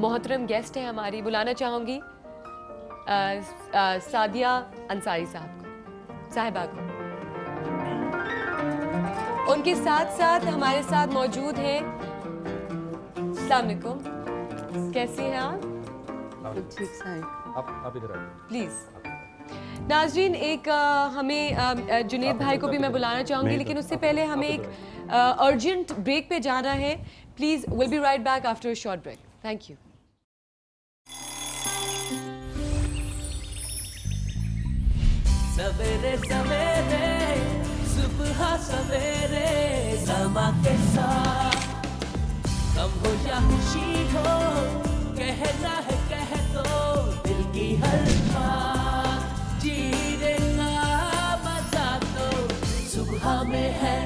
محترم گیسٹ ہیں ہماری, بلانا چاہوں گی سعدیہ انصاری صاحبہ کو. ان کے ساتھ ساتھ ہمارے ساتھ موجود ہیں. السلام علیکم, کیسی ہیں آپ؟ ٹھیک سے آپ ادھر آئیے پلیز. ناظرین, ایک ہمیں جنید بھائی کو بھی میں بلانا چاہوں گی, لیکن اس سے پہلے ہمیں ایک ارجنٹ بریک پہ جانا ہے. Please we'll be right back after a short break. Thank you. سویرے سویرے صبح سویرے سما کے ساتھ غم ہو یا خوشی ہو, کہنا ہے کہہ دو دل کی ہر بات. جینے کا مزہ تو صبح میں ہے.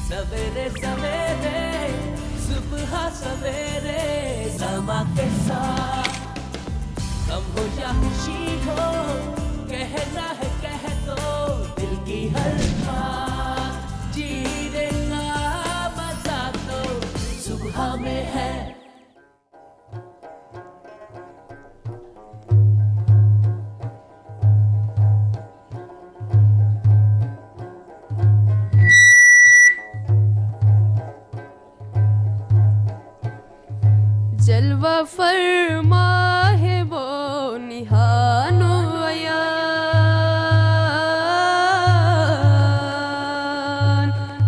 سویرے سویرے صبح سویرے سما کے ساتھ غم ہو یا خوشی ہو, کہنا ہے کہہ دو دل کی ہر بات. جینے کا مزہ تو صبح میں ہے. جلوہ فرما ہے وہ نہان و عیان,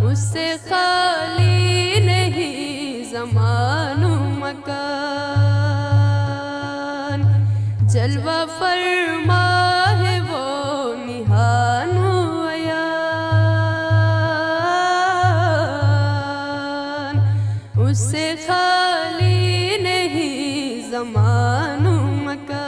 اس سے خالی نہیں زمان و مکان. جلوہ فرما ہے وہ نہان و عیان, اس سے خالی زمان و مکان.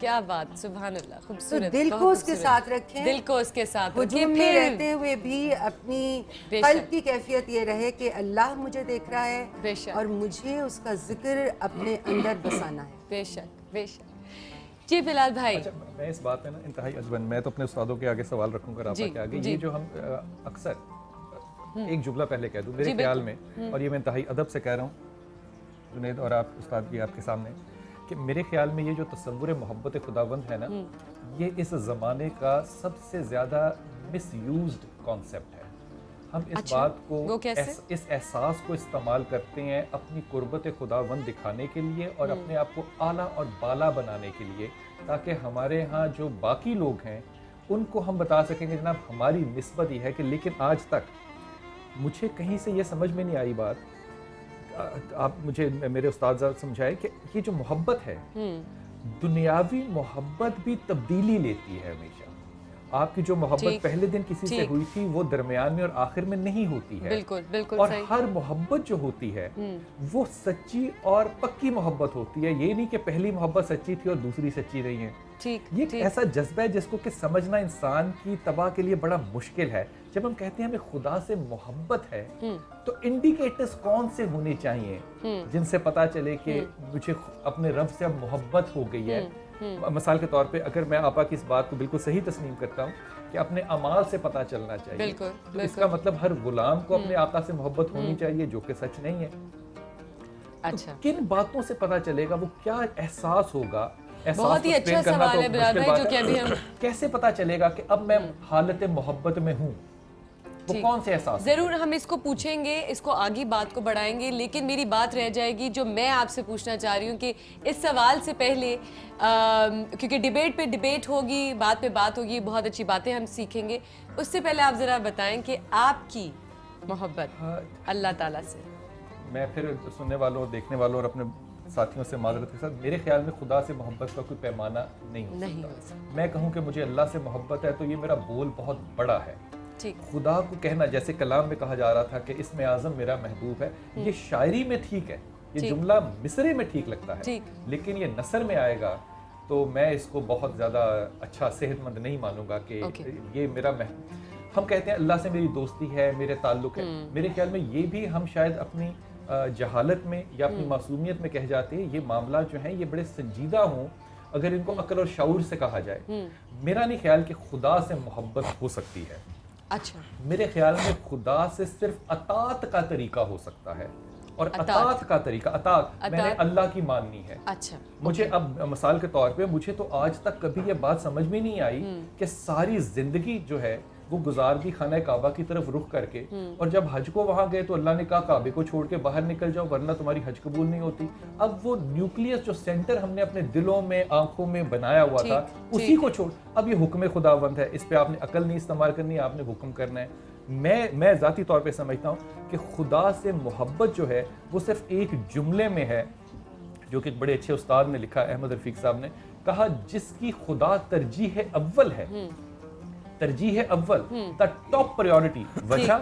کیا بات، سبحان اللہ، تو خوبصورت، دل بہت کو اس کے خوبصورت۔ ساتھ رکھیں، دل کو اس کے ساتھ رکھیں، ہجوم میں پھر رہتے ہوئے بھی اپنی بے قلب شک۔ کی کیفیت یہ رہے کہ اللہ مجھے دیکھ رہا ہے بے شک۔ اور مجھے اس کا ذکر اپنے اندر بسانا ہے۔ بے شک بے شک۔ جی بلال بھائی، اچھا میں اس بات میں نا انتہائی عجبن، میں تو اپنے استادوں کے آگے سوال رکھوں گا رابطہ کے آگے، یہ جو ہم اکثر ایک جملہ پہلے کہہ دوں میرے خیال میں، اور یہ میں انتہائی ادب سے کہہ رہا ہوں جنید اور آپ استاد بھی آپ کے سامنے، کہ میرے خیال میں یہ جو تصور محبت خداوند ہے نا، یہ اس زمانے کا سب سے زیادہ مس یوزڈ کانسیپٹ ہے۔ ہم اس بات کو، اس احساس کو استعمال کرتے ہیں اپنی قربت خداوند دکھانے کے لیے اور اپنے آپ کو اعلیٰ اور بالا بنانے کے لیے، تاکہ ہمارے ہاں جو باقی لوگ ہیں ان کو ہم بتا سکیں کہ جناب ہماری نسبت یہ ہے کہ، لیکن آج تک مجھے کہیں سے یہ سمجھ میں نہیں آئی بات، آپ مجھے میرے استاد سمجھائے کہ یہ جو محبت ہے، دنیاوی محبت بھی تبدیلی لیتی ہے ہمیشہ۔ آپ کی جو محبت پہلے دن کسی سے ہوئی تھی وہ درمیان میں اور آخر میں نہیں ہوتی ہے، بالکل بالکل، اور ہر محبت جو ہوتی ہے وہ سچی اور پکی محبت ہوتی ہے، یہ نہیں کہ پہلی محبت سچی تھی اور دوسری سچی نہیں ہے۔ یہ ایک ایسا جذبہ ہے جس کو کہ سمجھنا انسان کی طبع کے لیے بڑا مشکل ہے۔ جب ہم کہتے ہیں ہمیں خدا سے محبت ہے تو انڈیکیٹرز کون سے ہونے چاہیے جن سے پتا چلے کہ مجھے اپنے رب سے اب محبت ہو گئی ہے؟ مثال کے طور پہ اگر میں آپا کی اس بات کو بالکل صحیح تسلیم کرتا ہوں کہ اپنے اعمال سے پتہ چلنا چاہیے، تو اس کا مطلب ہر غلام کو اپنے آقا سے محبت ہونی چاہیے، جو کہ سچ نہیں ہے۔ اچھا، کن باتوں سے پتہ چلے گا، وہ کیا احساس ہوگا؟ بہت ہی اچھا سوال ہے بلال بھائی، جو کہ ابھی ہم کیسے پتہ چلے گا کہ اب میں حالت محبت میں ہوں؟ وہ کون سے احساس؟ ضرور ہم اس کو پوچھیں گے، اس کو آگے بات کو بڑھائیں گے، لیکن میری بات رہ جائے گی جو میں آپ سے پوچھنا چاہ رہی ہوں کہ اس سوال سے پہلے، کیونکہ ڈیبیٹ پہ ڈیبیٹ ہوگی، بات پہ بات ہوگی، بہت اچھی باتیں ہم سیکھیں گے، اس سے پہلے آپ ذرا بتائیں کہ آپ کی محبت اللہ تعالیٰ سے۔ میں پھر سننے والوں اور دیکھنے والوں اور اپنے ساتھیوں سے معذرت کے ساتھ، میرے خیال میں خدا سے محبت کا کوئی پیمانہ نہیں ہو سکتا۔ میں کہوں کہ مجھے اللہ سے محبت ہے تو یہ میرا بول بہت بڑا ہے۔ خدا کو کہنا، جیسے کلام میں کہا جا رہا تھا کہ اسم اعظم میرا محبوب ہے، یہ شاعری میں ٹھیک ہے، یہ جملہ مصرے میں ٹھیک لگتا ہے، لیکن یہ نثر میں آئے گا تو میں اس کو بہت زیادہ اچھا صحت مند نہیں مانوں گا کہ یہ میرا ہم کہتے ہیں اللہ سے میری دوستی ہے، میرے تعلق ہے، میرے خیال میں یہ بھی ہم شاید اپنی جہالت میں یا اپنی معصومیت میں کہہ جاتے ہیں۔ یہ معاملات جو ہیں یہ بڑے سنجیدہ ہوں اگر ان کو عقل اور شعور سے کہا جائے۔ میرا نہیں خیال کہ خدا سے محبت ہو سکتی ہے۔ اچھا، میرے خیال میں خدا سے صرف اطاعت کا طریقہ ہو سکتا ہے، اور اطاعت کا طریقہ، اطاعت میں نے اللہ کی ماننی ہے۔ اچھا، مجھے اب مثال کے طور پہ مجھے تو آج تک کبھی یہ بات سمجھ میں نہیں آئی کہ ساری زندگی جو ہے وہ گزار دی خانہ کعبہ کی طرف رخ کر کے، اور جب حج کو وہاں گئے تو اللہ نے کہا کعبے کو چھوڑ کے باہر نکل جاؤ ورنہ تمہاری حج قبول نہیں ہوتی۔ اب وہ نیوکلیس جو سینٹر ہم نے اپنے دلوں میں، آنکھوں میں بنایا ہوا تھا، اسی کو چھوڑ، اب یہ حکم خداوند ہے، اس پہ آپ نے عقل نہیں استعمال کرنی، آپ نے حکم کرنا ہے۔ میں ذاتی طور پہ سمجھتا ہوں کہ خدا سے محبت جو ہے وہ صرف ایک جملے میں ہے، جو کہ ایک بڑے اچھے استاد نے لکھا، احمد رفیق صاحب نے کہا، جس کی خدا ترجیح اول ہے، ترجیح اول، دا ٹاپ پریورٹی، وجہ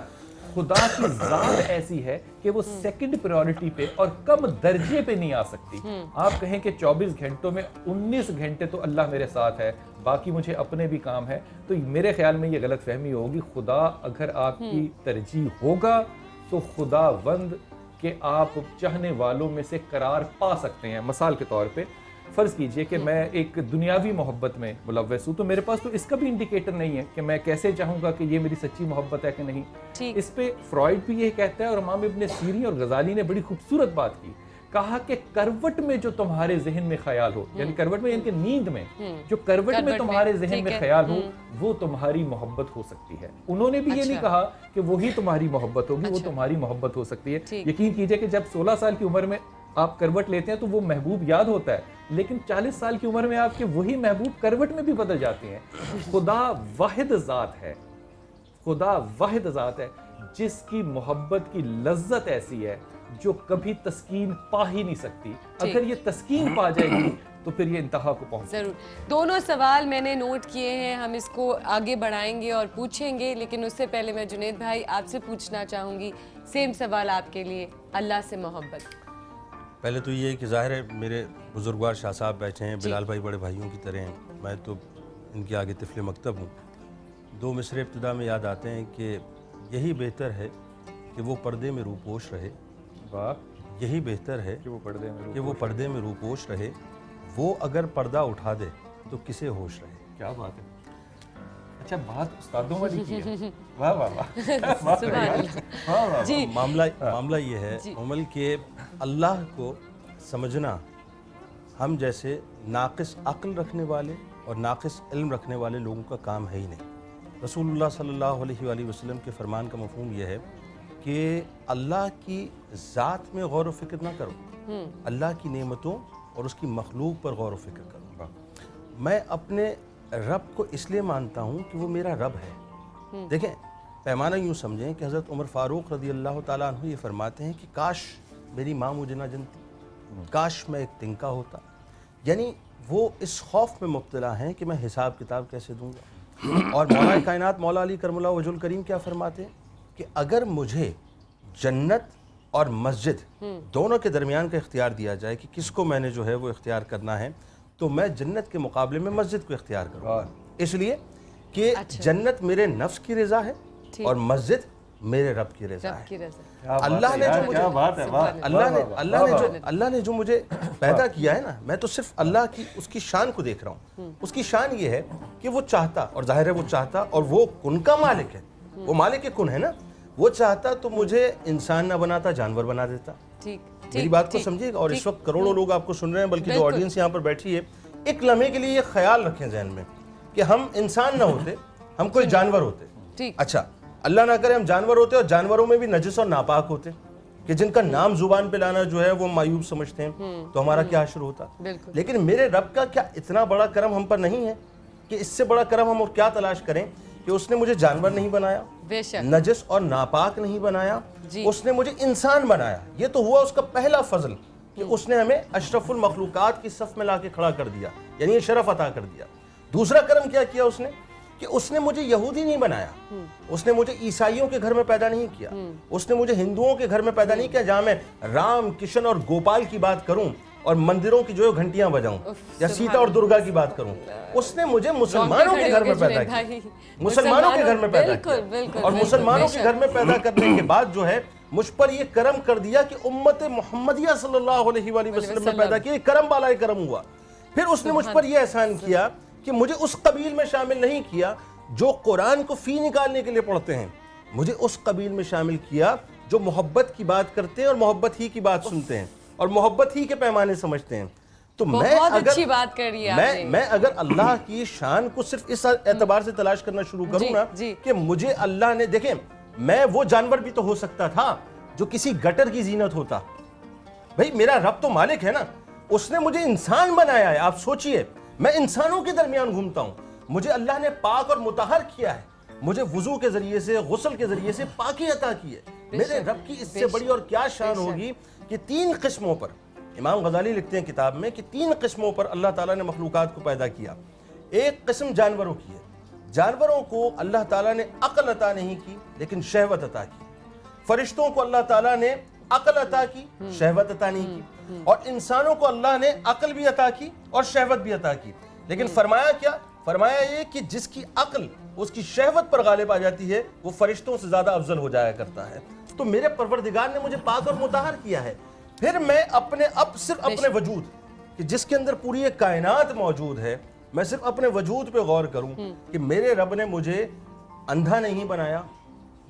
خدا کی ذات ایسی ہے کہ وہ سیکنڈ پریورٹی پہ اور کم درجے پہ نہیں آ سکتی۔ آپ کہیں کہ 24 گھنٹوں میں 19 گھنٹے تو اللہ میرے ساتھ ہے، باقی مجھے اپنے بھی کام ہے، تو میرے خیال میں یہ غلط فہمی ہوگی۔ خدا اگر آپ کی ترجیح ہوگا تو خدا وند کہ آپ چاہنے والوں میں سے قرار پا سکتے ہیں۔ مثال کے طور پہ فرض کیجئے کہ میں ایک دنیاوی محبت میں ملوث ہوں، تو میرے پاس تو اس کا بھی انڈیکیٹر نہیں ہے کہ میں کیسے چاہوں گا کہ یہ میری سچی محبت ہے کہ نہیں۔ اس پہ فرائڈ بھی یہ کہتا ہے، اور امام ابن سیرین اور غزالی نے بڑی خوبصورت بات کی، کہا کہ کروٹ میں جو تمہارے ذہن میں خیال ہو، یعنی کروٹ میں، یعنی کہ نیند میں جو کروٹ میں تمہارے ذہن میں خیال ہو، وہ تمہاری محبت ہو سکتی ہے۔ انہوں نے بھی یہ نہیں کہا کہ وہی تمہاری محبت ہوگی، وہ تمہاری محبت ہو سکتی ہے۔ یقین کیجئے کہ جب 16 سال کی عمر میں آپ کروٹ لیتے ہیں تو وہ محبوب یاد ہوتا ہے، لیکن 40 سال کی عمر میں آپ کے وہی محبوب کروٹ میں بھی بدل جاتے ہیں۔ خدا واحد ذات ہے، خدا واحد ذات ہے جس کی محبت کی لذت ایسی ہے جو کبھی تسکین پا ہی نہیں سکتی۔ اگر یہ تسکین پا جائے گی تو پھر یہ انتہا کو پہنچ۔ ضرور، دونوں سوال میں نے نوٹ کیے ہیں، ہم اس کو آگے بڑھائیں گے اور پوچھیں گے، لیکن اس سے پہلے میں جنید بھائی آپ سے پوچھنا چاہوں گی، سیم سوال آپ کے لیے، اللہ سے محبت۔ پہلے تو یہ ہے کہ ظاہر ہے میرے بزرگوار شاہ صاحب بیٹھے ہیں، بلال بھائی بڑے بھائیوں کی طرح ہیں، میں تو ان کے آگے طفل مکتب ہوں. 2 مصرے ابتدا میں یاد آتے ہیں کہ یہی بہتر ہے کہ وہ پردے میں روپوش رہے. واہ. یہی بہتر ہے کہ وہ پردے میں روپوش رہے. وہ اگر پردہ اٹھا دے تو کسے ہوش رہے. کیا بات ہے. اچھا بات استادوں والی کی ہے. واہ واہ واہ. جی معاملہ یہ ہے عمل کہ اللہ کو سمجھنا ہم جیسے ناقص عقل رکھنے والے اور ناقص علم رکھنے والے لوگوں کا کام ہے ہی نہیں. رسول اللہ صلی اللہ علیہ وآلہ وسلم کے فرمان کا مفہوم یہ ہے کہ اللہ کی ذات میں غور و فکر نہ کرو، اللہ کی نعمتوں اور اس کی مخلوق پر غور و فکر کرو. میں اپنے رب کو اس لیے مانتا ہوں کہ وہ میرا رب ہے. دیکھیں پیمانہ یوں سمجھیں کہ حضرت عمر فاروق رضی اللہ تعالیٰ عنہ یہ فرماتے ہیں کہ کاش میری ماں مجھے نہ جنتی، کاش میں ایک تنکا ہوتا. یعنی وہ اس خوف میں مبتلا ہیں کہ میں حساب کتاب کیسے دوں گا. اور مولا کائنات مولا علی کرم اللہ وجہ الکریم کیا فرماتے ہیں کہ اگر مجھے جنت اور مسجد دونوں کے درمیان کا اختیار دیا جائے کہ کس کو میں نے جو ہے وہ اختیار کرنا ہے، تو میں جنت کے مقابلے میں مسجد کو اختیار کروں گا. اس لیے کہ جنت میرے نفس کی رضا ہے اور مسجد میرے رب کی رضا ہے. اللہ نے جو مجھے پیدا کیا ہے نا، میں تو صرف اللہ کی اس کی شان کو دیکھ رہا ہوں. اس کی شان یہ ہے کہ وہ چاہتا، اور ظاہر ہے وہ چاہتا، اور وہ کن کا مالک ہے، وہ مالک کن ہے نا. وہ چاہتا تو مجھے انسان نہ بناتا، جانور بنا دیتا. میری بات کو سمجھیے گا. اور اس وقت کروڑوں لوگ آپ کو سن رہے ہیں، بلکہ جو آڈینس یہاں پر بیٹھی ہے، ایک لمحے کے لیے یہ خیال رکھیں ذہن میں کہ ہم انسان نہ ہوتے، ہم کوئی جانور ہوتے. اچھا اللہ نہ کرے ہم جانور ہوتے اور جانوروں میں بھی نجس اور ناپاک ہوتے کہ جن کا نام زبان پہ لانا جو ہے وہ معیوب سمجھتے ہیں، تو ہمارا کیا حشر ہوتا. لیکن میرے رب کا کیا اتنا بڑا کرم ہم پر نہیں ہے کہ اس سے بڑا کرم ہم اور کیا تلاش کریں کہ اس نے مجھے جانور نہیں بنایا، نجس اور ناپاک نہیں بنایا، اس نے مجھے انسان بنایا. یہ تو ہوا اس کا پہلا فضل کہ اس نے ہمیں اشرف المخلوقات کی صف میں لا کے کھڑا کر دیا، یعنی یہ شرف عطا کر دیا. دوسرا کرم کیا کیا اس نے کہ اس نے مجھے یہودی نہیں بنایا، اس نے مجھے عیسائیوں کے گھر میں پیدا نہیں کیا، اس نے مجھے ہندوؤں کے گھر میں پیدا نہیں کیا جہاں میں رام کرشن اور گوپال کی بات کروں اور مندروں کی جو گھنٹیاں بجاؤں یا سیتا اور درگا کی بات کروں. اس نے مجھے مسلمانوں کے گھر میں پیدا کیا، مسلمانوں کے گھر میں پیدا کیا. اور مسلمانوں کے گھر میں پیدا کرنے کے بعد جو ہے مجھ پر یہ کرم کر دیا کہ امت محمدیہ صلی اللہ علیہ وآلہ وسلم میں پیدا کیا. یہ کرم بالا کرم ہوا. پھر اس نے مجھ پر یہ احسان کیا کہ مجھے اس قبیل میں شامل نہیں کیا جو قرآن کو فی نکالنے کے لیے پڑھتے ہیں، مجھے اس قبیل میں شامل کیا جو محبت کی بات کرتے ہیں اور محبت ہی کی بات سنتے ہیں اور محبت ہی کے پیمانے سمجھتے ہیں. تو میں اگر اللہ کی شان کو صرف اس اعتبار سے تلاش کرنا شروع کروں نا کہ مجھے اللہ نے، دیکھیں میں وہ جانور بھی تو ہو سکتا تھا جو کسی گٹر کی زینت ہوتا. بھئی میرا رب تو مالک ہے نا، اس نے مجھے انسان بنایا ہے. آپ سوچئے میں انسانوں کے درمیان گھومتا ہوں، مجھے اللہ نے پاک اور مطہر کیا ہے، مجھے وضو کے ذریعے سے، غسل کے ذریعے سے پاکی عطا کی ہے. میرے رب کی اس سے بڑی اور کیا شان ہوگی کہ 3 قسموں پر، امام غزالی لکھتے ہیں کتاب میں کہ 3 قسموں پر اللہ تعالیٰ نے مخلوقات کو پیدا کیا. ایک قسم جانوروں کی ہے. جانوروں کو اللہ تعالیٰ نے عقل عطا نہیں کی لیکن شہوت عطا کی. فرشتوں کو اللہ تعالیٰ نے عقل عطا کی، شہوت عطا نہیں کی. اور انسانوں کو اللہ نے عقل بھی عطا کی اور شہوت بھی عطا کی. لیکن فرمایا کیا؟ فرمایا یہ کہ جس کی عقل اس کی شہوت پر غالب آ جاتی ہے وہ فرشتوں سے زیادہ افضل ہو جایا کرتا ہے. تو میرے پروردگار نے مجھے پاک اور مطہر کیا ہے. پھر میں صرف اپنے وجود کہ جس کے اندر پوری ایک کائنات موجود ہے، میں صرف اپنے وجود پہ غور کروں کہ میرے رب نے مجھے اندھا نہیں بنایا،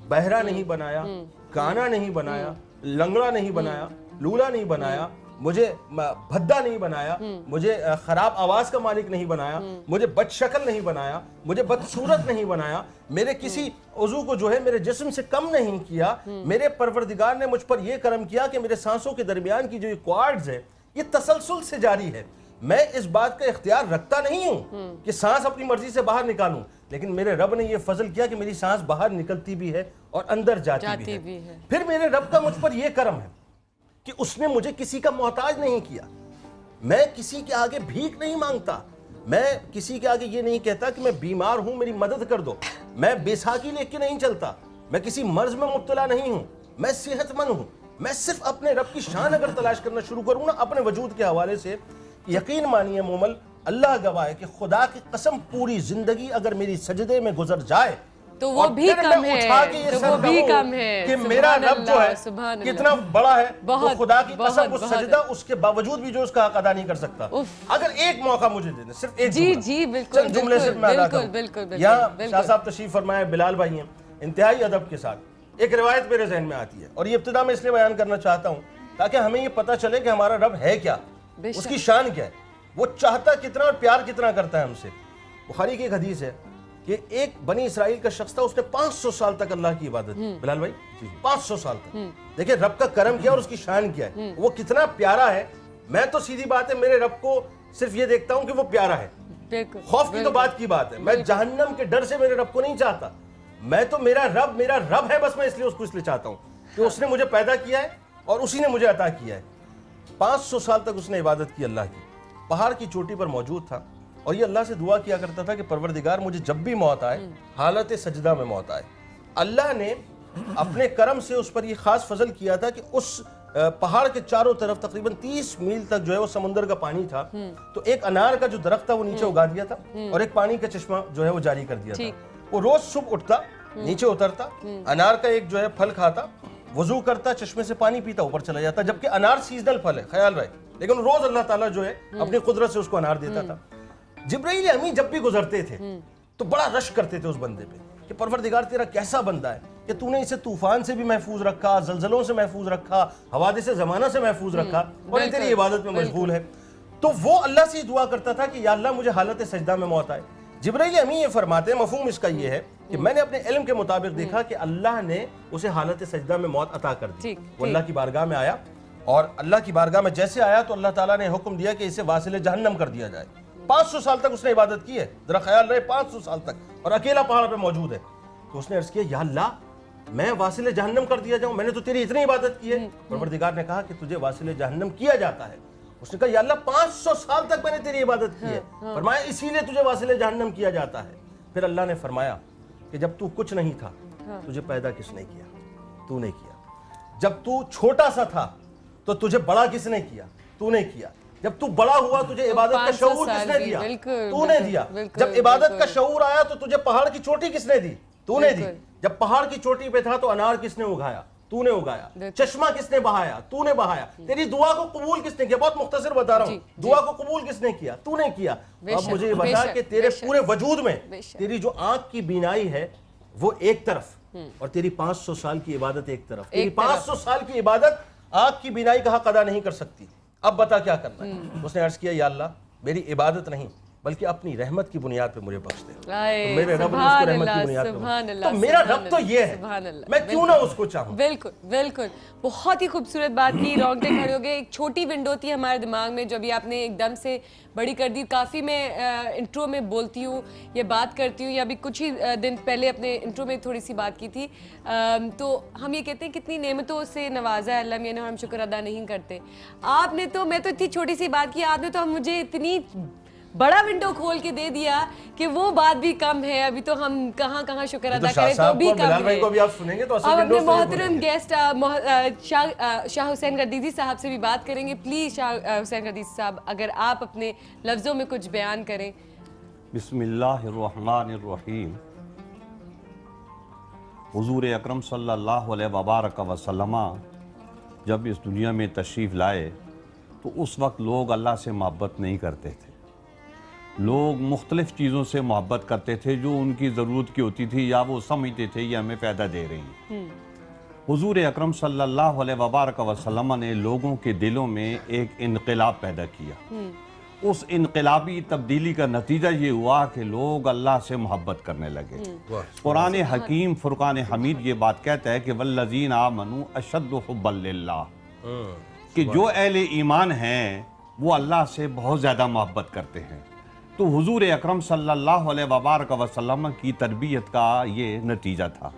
بہرا نہیں بنایا، کانا نہیں بنایا، لنگڑا نہیں بنایا، لولا نہیں بنایا، مجھے بھدا نہیں بنایا، مجھے خراب آواز کا مالک نہیں بنایا، مجھے بد شکل نہیں بنایا، مجھے بدصورت نہیں بنایا، میرے کسی عضو کو جو ہے میرے جسم سے کم نہیں کیا. میرے پروردگار نے مجھ پر یہ کرم کیا کہ میرے سانسوں کے درمیان کی جو یہ کوارڈز ہے یہ تسلسل سے جاری ہے. میں اس بات کا اختیار رکھتا نہیں ہوں کہ سانس اپنی مرضی سے باہر نکالوں، لیکن میرے رب نے یہ فضل کیا کہ میری سانس باہر نکلتی بھی ہے اور اندر جاتی بھی ہے. پھر میرے رب کا مجھ پر یہ کرم ہے کہ اس نے مجھے کسی کا محتاج نہیں کیا. میں کسی کے آگے بھیک نہیں مانگتا، میں کسی کے آگے یہ نہیں کہتا کہ میں بیمار ہوں میری مدد کر دو. میں بیساکھی لے کے نہیں چلتا، میں کسی مرض میں مبتلا نہیں ہوں، میں صحت مند ہوں. میں صرف اپنے رب کی شان اگر تلاش کرنا شروع کروں نا اپنے وجود کے حوالے سے، یقین مانیے مومل، اللہ گواہ ہے کہ خدا کی قسم پوری زندگی اگر میری سجدے میں گزر جائے تو وہ بھی کم ہے، تو وہ بھی کم ہے کہ میرا رب جو ہے کتنا بڑا ہے، تو خدا کی قسم وہ سجدہ اس کے باوجود بھی جو اس کا حق ادا نہیں کر سکتا۔ اگر ایک موقع مجھے دے دیں، صرف ایک چند جملے صرف میں ادا کروں۔ یہاں شاہ صاحب تشریف فرمائے، بلال بھائی ہیں، انتہائی ادب کے ساتھ ایک روایت میرے ذہن میں آتی ہے، اور یہ ابتدا میں اس لیے بیان کرنا چاہتا ہوں تاکہ ہمیں یہ پتہ چلے کہ ہمارا رب ہے کیا، اس کی شان کیا ہے، وہ چاہتا کتنا اور پیار کتنا کرتا ہے ہم سے۔ بخاری کی ایک حدیث ہے کہ ایک بنی اسرائیل کا شخص تھا، اس نے 500 سال تک اللہ کی عبادت کی۔ بلال بھائی 500 سال تک، دیکھیں رب کا کرم کیا اور اس کی شان کیا ہے، وہ کتنا پیارا ہے۔ میں تو سیدھی بات ہے میرے رب کو صرف یہ دیکھتا ہوں کہ وہ پیارا ہے، خوف کی تو بات کی بات ہے، میں جہنم کے ڈر سے میرے رب کو نہیں چاہتا، میں تو میرا رب ہے، بس میں اس لیے چاہتا ہوں کہ اس نے مجھے پیدا کیا ہے اور اسی نے مجھے عطا کیا ہے۔ 500 سال تک اس نے عبادت کی اللہ کی، پہاڑ کی چوٹی پر موجود تھا، اور یہ اللہ سے دعا کیا کرتا تھا کہ پروردگار مجھے جب بھی موت آئے حالت سجدہ میں موت آئے۔ اللہ نے اپنے کرم سے اس پر یہ خاص فضل کیا تھا کہ اس پہاڑ کے چاروں طرف تقریباً 30 میل تک جو ہے وہ سمندر کا پانی تھا، تو ایک انار کا جو درخت تھا وہ نیچے اگا دیا تھا اور ایک پانی کا چشمہ جو ہے وہ جاری کر دیا تھا۔ وہ روز صبح اٹھتا، نیچے اترتا، انار کا ایک جو ہے پھل کھاتا، وضو کرتا، چشمے سے پانی پیتا، اوپر چلا جاتا، جبکہ انار سیزنل پھل ہے خیال رہے، لیکن روز اللہ تعالیٰ جو ہے اپنی قدرت سے اس کو انار دیتا تھا۔ جبرائیل امین جب بھی گزرتے تھے تو بڑا رش کرتے تھے اس بندے پہ کہ پروردگار تیرا کیسا بندہ ہے کہ تو نے اسے طوفان سے بھی محفوظ رکھا، زلزلوں سے محفوظ رکھا، حوادث زمانہ سے محفوظ رکھا، اور یہ تیری عبادت میں مشغول ہے۔ تو وہ اللہ سے دعا کرتا تھا کہ یا اللہ مجھے حالت سجدہ میں موت آئے۔ جبرائیل امین یہ فرماتے ہیں، مفہوم اس کا یہ ہے کہ میں نے اپنے علم کے مطابق دیکھا کہ اللہ نے اسے حالت سجدہ میں موت عطا کر دی۔ وہ اللہ کی بارگاہ میں آیا، اور اللہ کی بارگاہ میں جیسے آیا تو اللہ تعالیٰ نے حکم دیا کہ اسے واصل جہنم کر دیا جائے۔ 500 سال تک اس نے عبادت کی ہے، ذرا خیال رہے 500 سال تک، اور اکیلا پہاڑ پہ موجود ہے۔ تو اس نے عرض کیا یا اللہ میں واصل جہنم کر دیا جاؤں، میں نے تو تیری اتنی عبادت کی ہے۔ پروردگار نے کہا کہ تجھے واصل جہنم کیا جاتا ہے۔ اس نے کہا یا اللہ 500 سال تک میں نے تیری عبادت کی ہے، فرمایا اسی لیے تجھے واصل جہنم کیا جاتا ہے۔ پھر اللہ نے فرمایا کہ جب تو کچھ نہیں تھا تجھے پیدا کس نے کیا؟ تو نے کیا۔ جب تو چھوٹا سا تھا تو تجھے بڑا کس نے کیا؟ تو نے کیا۔ جب تو بڑا ہوا تجھے عبادت کا شعور کس نے دیا؟ تو نے دیا۔ جب عبادت کا شعور آیا تو تجھے پہاڑ کی چوٹی کس نے دی؟ تو نے دی۔ جب پہاڑ کی چوٹی پہ تھا تو انار کس نے اگایا؟ تو نے اگایا۔ چشمہ کس نے بہایا؟ تو نے بہایا۔ تیری دعا کو قبول کس نے کیا؟ بہت مختصر بتا رہا ہوں، دعا کو قبول کس نے کیا؟ تو نے کیا۔ اب مجھے یہ بتا کہ تیرے پورے وجود میں تیری جو آنکھ کی بینائی ہے وہ ایک طرف، اور تیری 500 سال کی عبادت ایک طرف۔ تیری 500 سال کی عبادت آنکھ کی بینائی کا حق ادا نہیں کر سکتی۔ اب بتا کیا کرنا ہے؟ اس نے عرض کیا یا اللہ میری عبادت نہیں بلکہ اپنی رحمت کی بنیاد پہ مجھے بکش دے۔ تو میرے رب نے اس کو رحمت کی بنیاد پہ، تو میرا رب تو یہ ہے، میں کیوں نہ اس کو چاہوں۔ بالکل بالکل، بہت ہی خوبصورت بات کی، رونگٹے کھڑے ہو گئے۔ ایک چھوٹی ونڈو تھی ہمارے دماغ میں جو ابھی آپ نے ایک دم سے بڑی کر دی۔ کافی میں انٹرو میں بولتی ہوں، یہ بات کرتی ہوں، یا ابھی کچھ ہی دن پہلے اپنے انٹرو میں تھوڑی سی بات کی تھی، تو ہم یہ کہتے ہیں کتنی نعمتوں سے نوازا ہے اللہ میاں نے، ہم شکر ادا نہیں کرتے۔ آپ نے تو، میں تو اتنی چھوٹی سی بات کی، آپ نے تو مجھے اتنی بڑا ونڈو کھول کے دے دیا کہ وہ بات بھی کم ہے۔ ابھی تو ہم کہاں کہاں شکر ادا کریں تو بھی کم ہے۔ اب اپنے محترم گیسٹ شاہ حسین گردیزی صاحب سے بھی بات کریں گے۔ پلیز شاہ حسین گردیزی صاحب اگر آپ اپنے لفظوں میں کچھ بیان کریں۔ بسم اللہ الرحمن الرحیم۔ حضور اکرم صلی اللہ علیہ وبارک وسلم جب اس دنیا میں تشریف لائے تو اس وقت لوگ اللہ سے محبت نہیں کرتے تھے، لوگ مختلف چیزوں سے محبت کرتے تھے جو ان کی ضرورت کی ہوتی تھی، یا وہ سمجھتے تھے یہ ہمیں فائدہ دے رہی ہیں۔ حضور اکرم صلی اللہ علیہ وبارک وسلم نے لوگوں کے دلوں میں ایک انقلاب پیدا کیا۔ اس انقلابی تبدیلی کا نتیجہ یہ ہوا کہ لوگ اللہ سے محبت کرنے لگے۔ قرآن حکیم فرقان حمید یہ بات کہتا ہے کہ والذین آمنوا اشد حبا للہ، کہ جو اہل ایمان ہیں وہ اللہ سے بہت زیادہ محبت کرتے ہیں۔ تو حضور اکرم صلی اللہ علیہ وبارک وسلم کی تربیت کا یہ نتیجہ تھا۔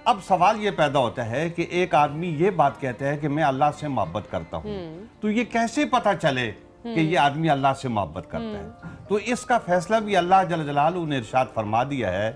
اب سوال یہ پیدا ہوتا ہے کہ ایک آدمی یہ بات کہتا ہے کہ میں اللہ سے محبت کرتا ہوں، تو یہ کیسے پتا چلے کہ یہ آدمی اللہ سے محبت کرتا ہے؟ تو اس کا فیصلہ بھی اللہ جل جلالہ نے ارشاد فرما دیا ہے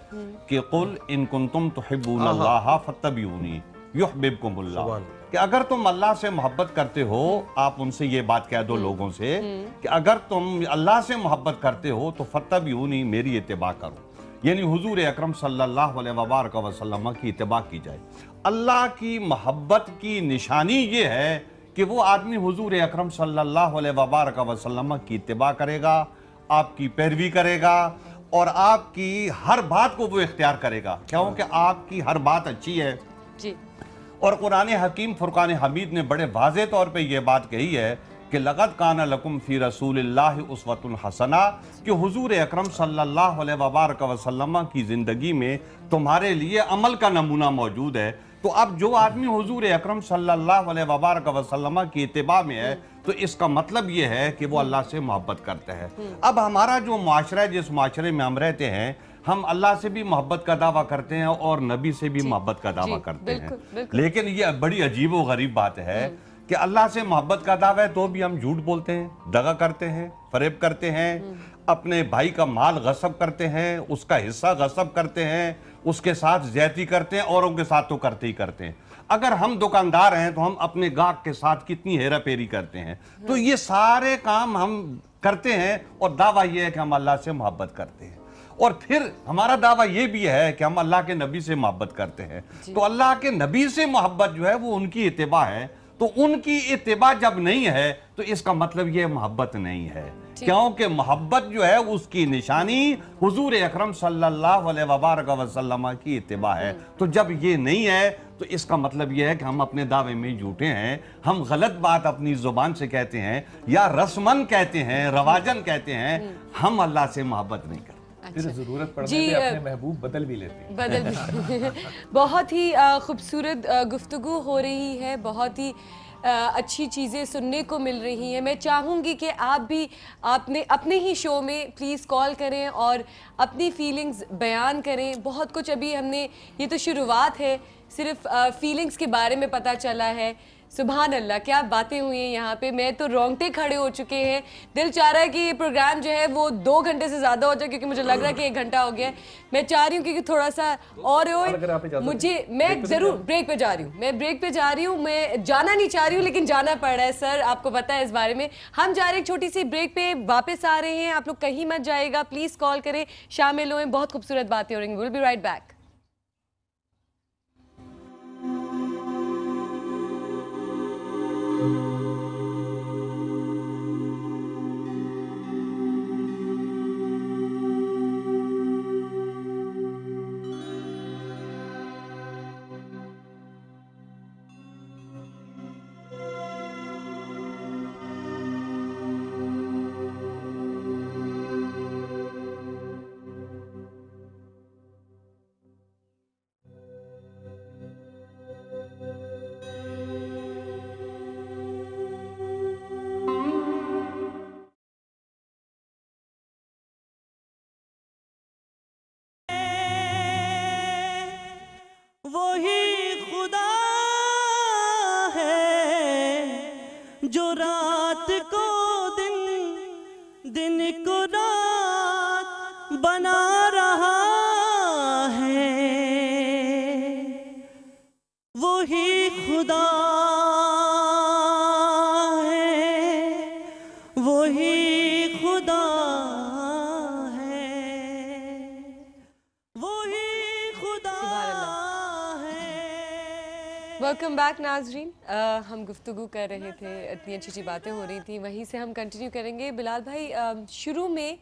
کہ قل ان کنتم تحبون اللہ فاتبعونی یحببکم اللہ۔ کہ اگر تم اللہ سے محبت کرتے ہو, آپ ان سے یہ بات کہہ دو لوگوں سے کہ اگر تم اللہ سے محبت کرتے ہو تو فَاتَّبِعُونِی, میری اتباع کرو, یعنی حضور اکرم صلی اللہ علیہ وبارک وسلم کی اتباع کی جائے. اللہ کی محبت کی نشانی یہ ہے کہ وہ آدمی حضور اکرم صلی اللہ علیہ وبارک وسلم کی اتباع کرے گا, آپ کی پیروی کرے گا, اور آپ کی ہر بات کو وہ اختیار کرے گا, کیونکہ آپ کی ہر بات اچھی ہے. جی. اور قرآن حکیم فرقان حمید نے بڑے واضح طور پہ یہ بات کہی ہے کہ لَقَدْ كَانَ لَكُمْ فِي رَسُولِ اللَّهِ أُسْوَةٌ حَسَنَةٌ, کہ حضور اکرم صلی اللہ علیہ وبارک وسلم کی زندگی میں تمہارے لیے عمل کا نمونہ موجود ہے. تو اب جو آدمی حضور اکرم صلی اللہ علیہ وبارک وسلم کی اتباع میں ہے تو اس کا مطلب یہ ہے کہ وہ اللہ سے محبت کرتا ہے. اب ہمارا جو معاشرہ ہے, جس معاشرے میں ہم رہتے ہیں, ہم اللہ سے بھی محبت کا دعویٰ کرتے ہیں اور نبی سے بھی محبت کا دعویٰ کرتے ہیں, لیکن یہ بڑی عجیب و غریب بات ہے کہ اللہ سے محبت کا دعویٰ ہے تو بھی ہم جھوٹ بولتے ہیں, دغا کرتے ہیں, فریب کرتے ہیں, اپنے بھائی کا مال غصب کرتے ہیں, اس کا حصہ غصب کرتے ہیں, اس کے ساتھ زیادتی کرتے ہیں, اوروں کے ساتھ تو کرتے ہی کرتے ہیں. اگر ہم دکاندار ہیں تو ہم اپنے گاہک کے ساتھ کتنی ہیرا پھیری کرتے ہیں. تو یہ سارے کام ہم کرتے ہیں اور دعویٰ یہ ہے کہ ہم اللہ سے محبت کرتے ہیں, اور پھر ہمارا دعویٰ یہ بھی ہے کہ ہم اللہ کے نبی سے محبت کرتے ہیں. تو اللہ کے نبی سے محبت جو ہے وہ ان کی اتباع ہے. تو ان کی اتباع جب نہیں ہے تو اس کا مطلب یہ محبت نہیں ہے, کیونکہ محبت جو ہے اس کی نشانی حضور اکرم صلی اللہ علیہ وبارک وسلم کی اتباع ہے. تو جب یہ نہیں ہے تو اس کا مطلب یہ ہے کہ ہم اپنے دعوے میں جھوٹے ہیں, ہم غلط بات اپنی زبان سے کہتے ہیں, یا رسمن کہتے ہیں, رواجن کہتے ہیں, ہم اللہ سے محبت نہیں کرتے. پھر ضرورت پڑنے پہ اپنے محبوب بدل بھی لیتے ہیں. بدل بھی. بہت ہی خوبصورت گفتگو ہو رہی ہے, بہت ہی اچھی چیزیں سننے کو مل رہی ہیں. میں چاہوں گی کہ آپ بھی اپنے ہی شو میں پلیز کال کریں اور اپنی فیلنگز بیان کریں. بہت کچھ ابھی ہم نے, یہ تو شروعات ہے, صرف فیلنگز کے بارے میں پتہ چلا ہے. سبحان اللہ, کیا باتیں ہوئی ہیں یہاں پہ, میں تو رونگٹے کھڑے ہو چکے ہیں. دل چاہ رہا ہے کہ یہ پروگرام جو ہے وہ 2 گھنٹے سے زیادہ ہو جائے, کیونکہ مجھے لگ رہا ہے کہ 1 گھنٹہ ہو گیا ہے. میں چاہ رہی ہوں کہ تھوڑا سا اور میں ضرور بریک پہ جا رہی ہوں, میں جانا نہیں چاہ رہی ہوں لیکن جانا پڑ رہا ہے. سر آپ کو پتہ ہے اس بارے میں. ہم جا رہے ہیں ایک چھوٹی سی بریک پہ, واپس آ رہے ہیں. آپ لوگ کہیں مت جائے گا, پلیز کال کریں, شامل ہوئیں, بہت خوبصورت باتیں ہو رہی ہیں. we'll be right back. وہی خدا ہے جو رات کو دن, دن کو رات بنا رہا ہے. وہی خدا ہے, وہی خدا ہے, وہی خدا. ویلکم بیک ناظرین. ہم گفتگو کر رہے تھے, اتنی اچھی اچھی باتیں ہو رہی تھیں, وہیں سے ہم کنٹینیو کریں گے. بلال بھائی, شروع میں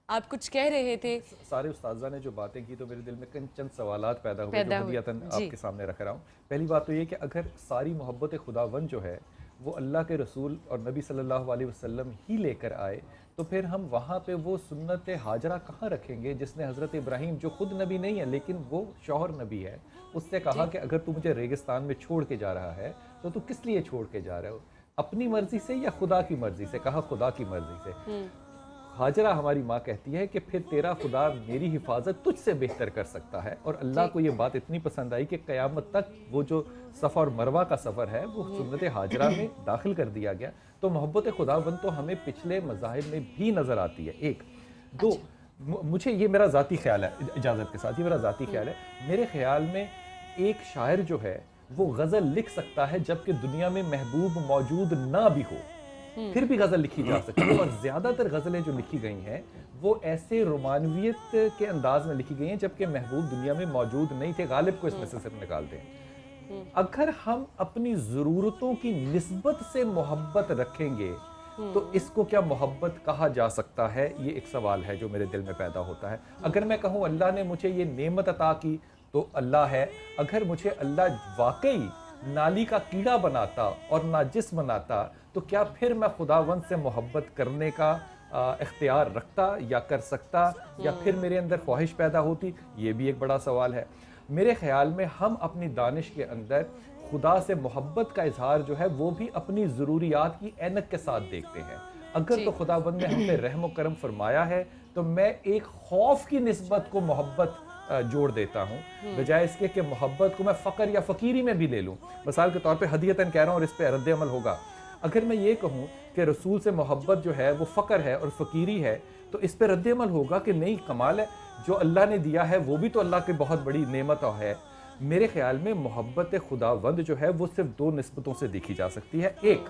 آپ کچھ کہہ رہے تھے. سارے استاذہ نے جو باتیں کی تو میرے دل میں چند سوالات پیدا ہوئے جو ہدیتاً آپ کے سامنے رکھ رہا ہوں. پہلی بات تو یہ کہ اگر ساری محبت خداوند جو ہے وہ اللہ کے رسول اور نبی صلی اللہ علیہ وسلم ہی لے کر آئے, تو پھر ہم وہاں پہ وہ سنت ہاجرہ کہاں رکھیں گے جس نے حضرت ابراہیم, جو خود نبی نہیں ہے لیکن وہ شوہر نبی ہے, اس سے کہا کہ اگر تو مجھے ریگستان میں چھوڑ کے جا رہا ہے تو کس لیے چھوڑ کے جا رہے ہو, اپنی مرضی سے یا خدا کی مرضی سے؟ کہا خدا کی مرضی سے. ہاجرہ ہماری ماں کہتی ہے کہ پھر تیرا خدا میری حفاظت تجھ سے بہتر کر سکتا ہے. اور اللہ کو یہ بات اتنی پسند آئی کہ قیامت تک وہ جو صفا اور مروہ کا سفر ہے وہ سنت ہاجرہ میں داخل کر دیا گیا. تو محبت خداوند تو ہمیں پچھلے مذاہب میں بھی نظر آتی ہے. ایک دو, مجھے یہ میرا ذاتی خیال ہے, اجازت کے ساتھ یہ میرا ذاتی خیال ہے, میرے خیال میں ایک شاعر جو ہے وہ غزل لکھ سکتا ہے جبکہ دنیا میں محبوب موجود نہ بھی ہو، پھر بھی غزل لکھی جا سکتی ہے. اور زیادہ تر غزلیں جو لکھی گئی ہیں وہ ایسے رومانویت کے انداز میں لکھی گئی ہیں جبکہ محبوب دنیا میں موجود نہیں تھے. غالب کو اس میں سے صرف نکالتے ہیں. اگر ہم اپنی ضرورتوں کی نسبت سے محبت رکھیں گے تو اس کو کیا محبت کہا جا سکتا ہے؟ یہ ایک سوال ہے جو میرے دل میں پیدا ہوتا ہے. اگر میں کہوں اللہ نے مجھے یہ نعمت عطا کی تو اللہ ہے. اگر مجھے اللہ واقعی نالی کا کیڑا بناتا اور ناجس بناتا تو کیا پھر میں خداوند سے محبت کرنے کا اختیار رکھتا یا کر سکتا، یا پھر میرے اندر خواہش پیدا ہوتی؟ یہ بھی ایک بڑا سوال ہے. میرے خیال میں ہم اپنی دانش کے اندر خدا سے محبت کا اظہار جو ہے وہ بھی اپنی ضروریات کی اینک کے ساتھ دیکھتے ہیں. اگر تو خداوند نے ہم پہ رحم و کرم فرمایا ہے تو میں ایک خوف کی نسبت کو محبت جوڑ دیتا ہوں بجائے اس کے کہ محبت کو میں فقر یا فقیری میں بھی لے لوں. مثال کے طور پہ ہدیتاً کہہ رہا ہوں اور اس پہ رد عمل ہوگا. اگر میں یہ کہوں کہ رسول سے محبت جو ہے وہ فقر ہے اور فقیری ہے تو اس پہ رد عمل ہوگا کہ نہیں، کمال ہے، جو اللہ نے دیا ہے وہ بھی تو اللہ کی بہت بڑی نعمت ہے. میرے خیال میں محبت خداوند جو ہے وہ صرف دو نسبتوں سے دیکھی جا سکتی ہے. ایک،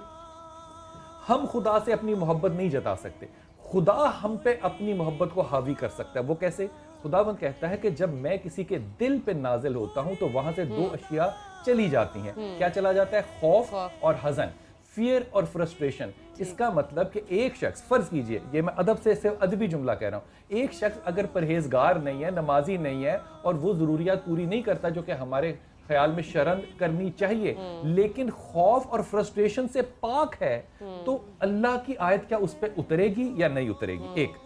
ہم خدا سے اپنی محبت نہیں جتا سکتے، خدا ہم پہ اپنی محبت کو حاوی کر سکتا ہے. وہ کیسے؟ خداوند کہتا ہے کہ جب میں کسی کے دل پہ نازل ہوتا ہوں تو وہاں سے دو اشیاء چلی جاتی ہیں. کیا چلا جاتا ہے؟ خوف اور حزن، فیئر اور فرسٹریشن. اس کا مطلب کہ ایک شخص، فرض کیجئے، یہ میں ادب سے صرف ادبی جملہ کہہ رہا ہوں، ایک شخص اگر پرہیزگار نہیں ہے، نمازی نہیں ہے اور وہ ضروریات پوری نہیں کرتا جو کہ ہمارے خیال میں شرن کرنی چاہیے، لیکن خوف اور فرسٹریشن سے پاک ہے، تو اللہ کی آیت کیا اس پہ اترے گی یا نہیں اترے گی؟ ایک،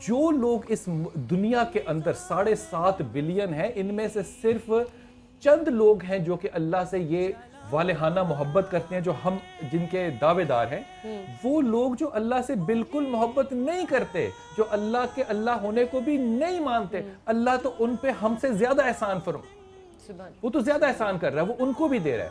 جو لوگ اس دنیا کے اندر 7.5 بلین ہیں، ان میں سے صرف چند لوگ ہیں جو کہ اللہ سے یہ والہانہ محبت کرتے ہیں جو ہم جن کے دعوے دار ہیں. وہ لوگ جو اللہ سے بالکل محبت نہیں کرتے، جو اللہ کے اللہ ہونے کو بھی نہیں مانتے، اللہ تو ان پہ ہم سے زیادہ احسان وہ تو زیادہ احسان کر رہا ہے، وہ ان کو بھی دے رہا ہے.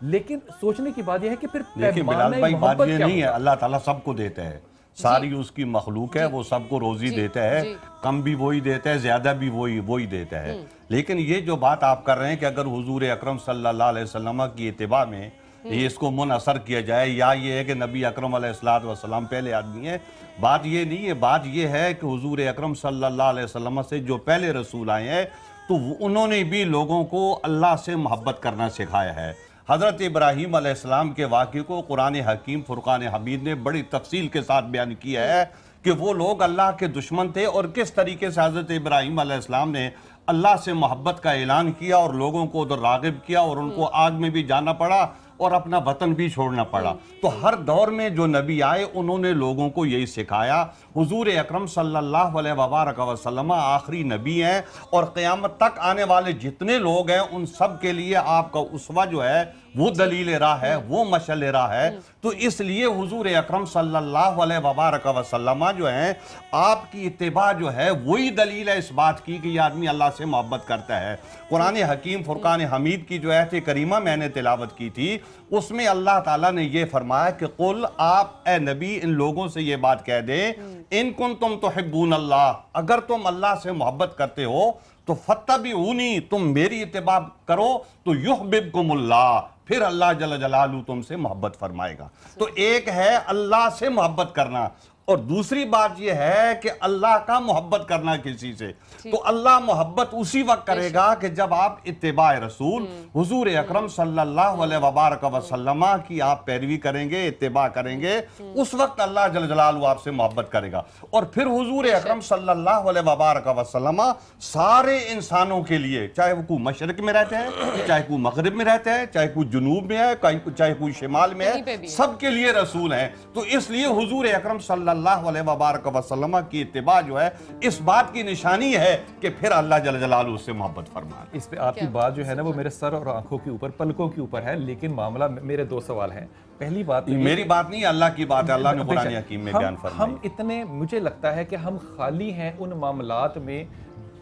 لیکن سوچنے کی بات یہ ہے کہ پھر لیکن بلال بھائی بات یہ نہیں ہے، اللہ تعالیٰ سب کو دیتا ہے، ساری اس کی مخلوق ہے، وہ سب کو روزی دیتا ہے، کم بھی وہی دیتا ہے، زیادہ بھی وہی دیتا ہے. لیکن یہ جو بات آپ کر رہے ہیں کہ اگر حضور اکرم صلی اللہ علیہ وسلم کی اتباع میں یہ اس کو منحصر کیا جائے، یا یہ ہے کہ نبی اکرم علیہ السلام پہلے آدمی ہے، بات یہ نہیں ہے. بات یہ ہے کہ حضور اکرم صلی اللہ علیہ وسلم سے جو پہلے رسول آئے ہیں تو انہوں نے بھی لوگوں کو اللہ سے محبت کرنا سکھایا ہے. حضرت ابراہیم علیہ السلام کے واقعے کو قرآن حکیم فرقان حمید نے بڑی تفصیل کے ساتھ بیان کیا ہے کہ وہ لوگ اللہ کے دشمن تھے اور کس طریقے سے حضرت ابراہیم علیہ السلام نے اللہ سے محبت کا اعلان کیا اور لوگوں کو ادھر راغب کیا اور ان کو آگ میں بھی جانا پڑا اور اپنا وطن بھی چھوڑنا پڑا. تو ہر دور میں جو نبی آئے انہوں نے لوگوں کو یہی سکھایا. حضور اکرم صلی اللہ علیہ وبارک وسلم آخری نبی ہیں اور قیامت تک آنے والے جتنے لوگ ہیں ان سب کے لیے آپ کا اسوہ جو ہے وہ دلیل راہ ہے، وہ مشعل راہ ہے. تو اس لیے حضور اکرم صلی اللہ علیہ وبارک وسلم جو ہیں آپ کی اتباع جو ہے وہی دلیل ہے اس بات کی کہ یہ آدمی اللہ سے محبت کرتا ہے. قرآن حکیم فرقان حمید کی جو آیت کریمہ میں نے تلاوت کی تھی اس میں اللہ تعالیٰ نے یہ فرمایا کہ قل، آپ اے نبی ان لوگوں سے یہ بات کہہ دیں، ان کنتم تحبون اللہ، اگر تم اللہ سے محبت کرتے ہو تو فاتبعونی، تم میری اتباع کرو تو یحببکم اللہ، پھر اللہ جل جلالہ تم سے محبت فرمائے گا. تو ایک ہے اللہ سے محبت کرنا اور دوسری بات یہ ہے کہ اللہ کا محبت کرنا کسی سے. تو اللہ محبت اسی وقت کرے گا کہ جب آپ اتباع رسول حضور اکرم صلی اللہ علیہ وبارک وسلم کی آپ پیروی کریں گے، اتباع کریں گے، اس وقت اللہ جل جلالہ آپ سے محبت کرے گا. اور پھر حضور اکرم صلی اللہ علیہ وبارک وسلم سارے انسانوں کے لیے، چاہے وہ کوئی مشرق میں رہتے ہیں، چاہے کوئی مغرب میں رہتے ہیں، چاہے کوئی جنوب میں ہے، چاہے کوئی شمال میں ہے، سب کے لیے رسول ہیں. تو اس لیے حضور اکرم صلی اللہ علیہ وبارک وسلم کی اتباع جو ہے اس بات کی نشانی ہے کہ پھر اللہ جل جلالہ اس سے محبت فرمائے. اس پہ آپ کی بات جو ہے نا وہ میرے سر اور آنکھوں کے اوپر، پلکوں کے اوپر ہے. لیکن معاملہ میرے دو سوال ہیں. پہلی بات میری بات نہیں، اللہ کی بات ہے، اللہ نے قرآن حکیم میں بیان فرمائی. ہم اتنے، مجھے لگتا ہے کہ ہم خالی ہیں ان معاملات میں